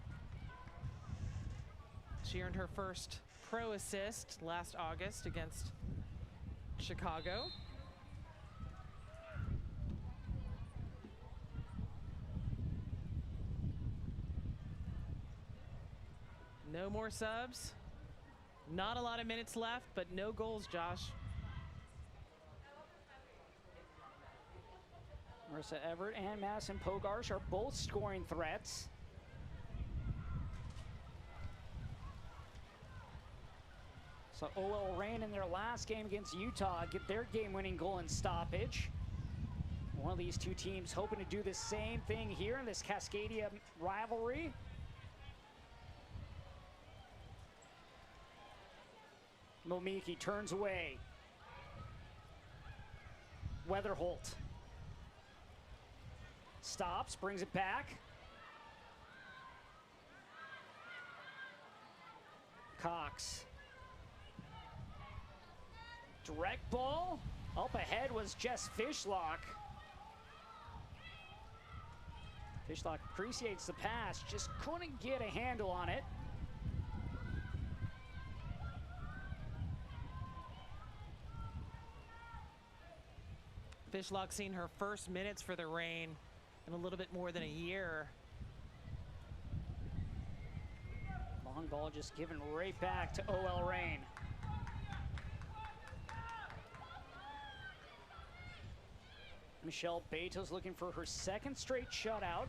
She earned her first All-Pro assist last August against Chicago. No more subs. Not a lot of minutes left, but no goals, Josh. Marissa Everett and Madison Pogarsh are both scoring threats. So OL Reign in their last game against Utah get their game-winning goal in stoppage. One of these two teams hoping to do the same thing here in this Cascadia rivalry. Momiki turns away. Weatherholt stops, brings it back. Cox. Direct ball. Up ahead was Jess Fishlock. Fishlock appreciates the pass, just couldn't get a handle on it. Fishlock seen her first minutes for the Reign in a little bit more than a year. Long ball just given right back to OL Reign. Michelle Beto's looking for her second straight shutout.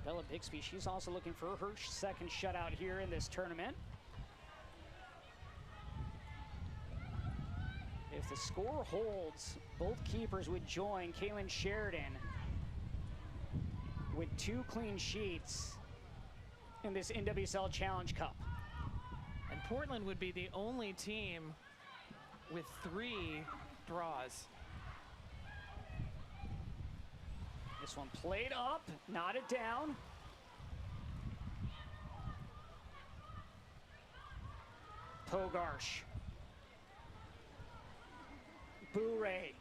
Bella Bixby, she's also looking for her second shutout here in this tournament. If the score holds, both keepers would join Kaylin Sheridan with 2 clean sheets in this NWSL Challenge Cup. And Portland would be the only team with 3 draws. This one played up, knotted down. Pogarsh. Bourret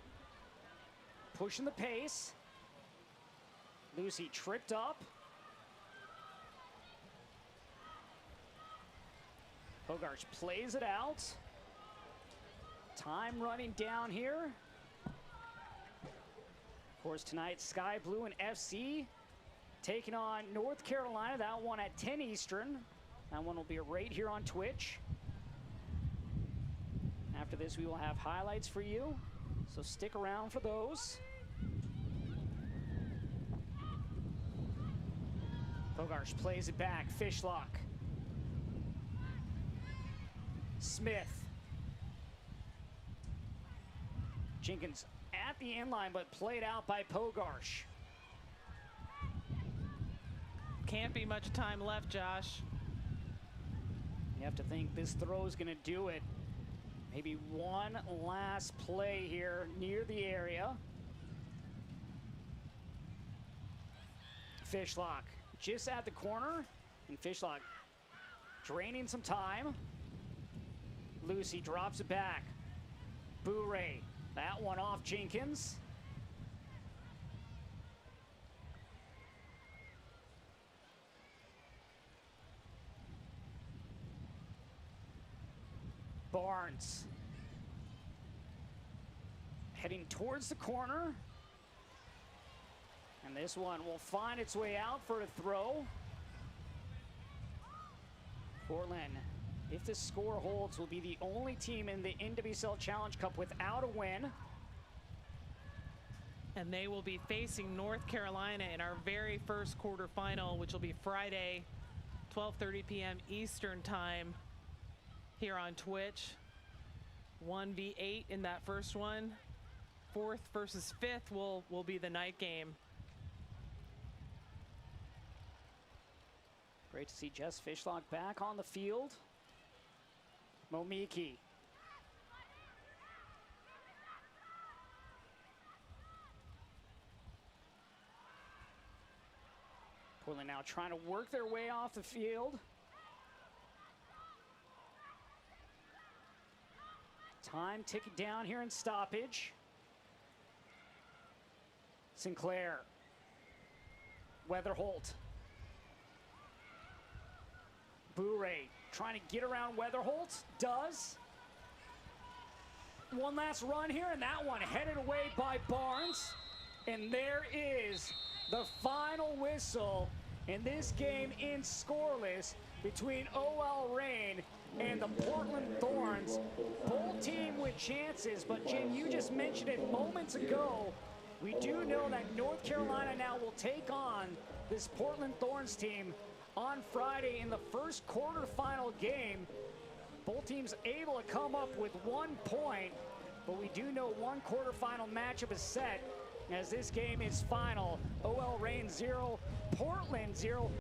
pushing the pace. Lucy tripped up. Pogarsh plays it out. Time running down here. Of course, tonight, Sky Blue and FC taking on North Carolina. That one at 10 Eastern. That one will be right here on Twitch. After this, we will have highlights for you, so stick around for those. Pogarsh plays it back. Fishlock. Smith. Jenkins at the inline, but played out by Pogarsh. Can't be much time left, Josh. You have to think this throw is going to do it. Maybe one last play here near the area. Fishlock just at the corner, and Fishlock draining some time. Lucy drops it back. Bourret, that one off Jenkins. Barnes heading towards the corner, and this one will find its way out for a throw. Portland, if the score holds, will be the only team in the NWSL Challenge Cup without a win. And they will be facing North Carolina in our very first quarterfinal, which will be Friday, 12:30 p.m. Eastern time here on Twitch. 1v8 in that first one. 4th versus 5th will be the night game. Great to see Jess Fishlock back on the field. Momiki. Portland now trying to work their way off the field. Time ticking down here in stoppage. Sinclair. Weatherholt. Bure trying to get around Weatherholt, does. One last run here, and that one headed away by Barnes. And there is the final whistle in this game in scoreless between OL Reign and the Portland Thorns. Both team with chances, but Jim, you just mentioned it moments ago. We do know that North Carolina now will take on this Portland Thorns team on Friday in the first quarterfinal game. Both teams able to come up with 1 point, but we do know one quarterfinal matchup is set as this game is final. OL Reign 0, Portland 0.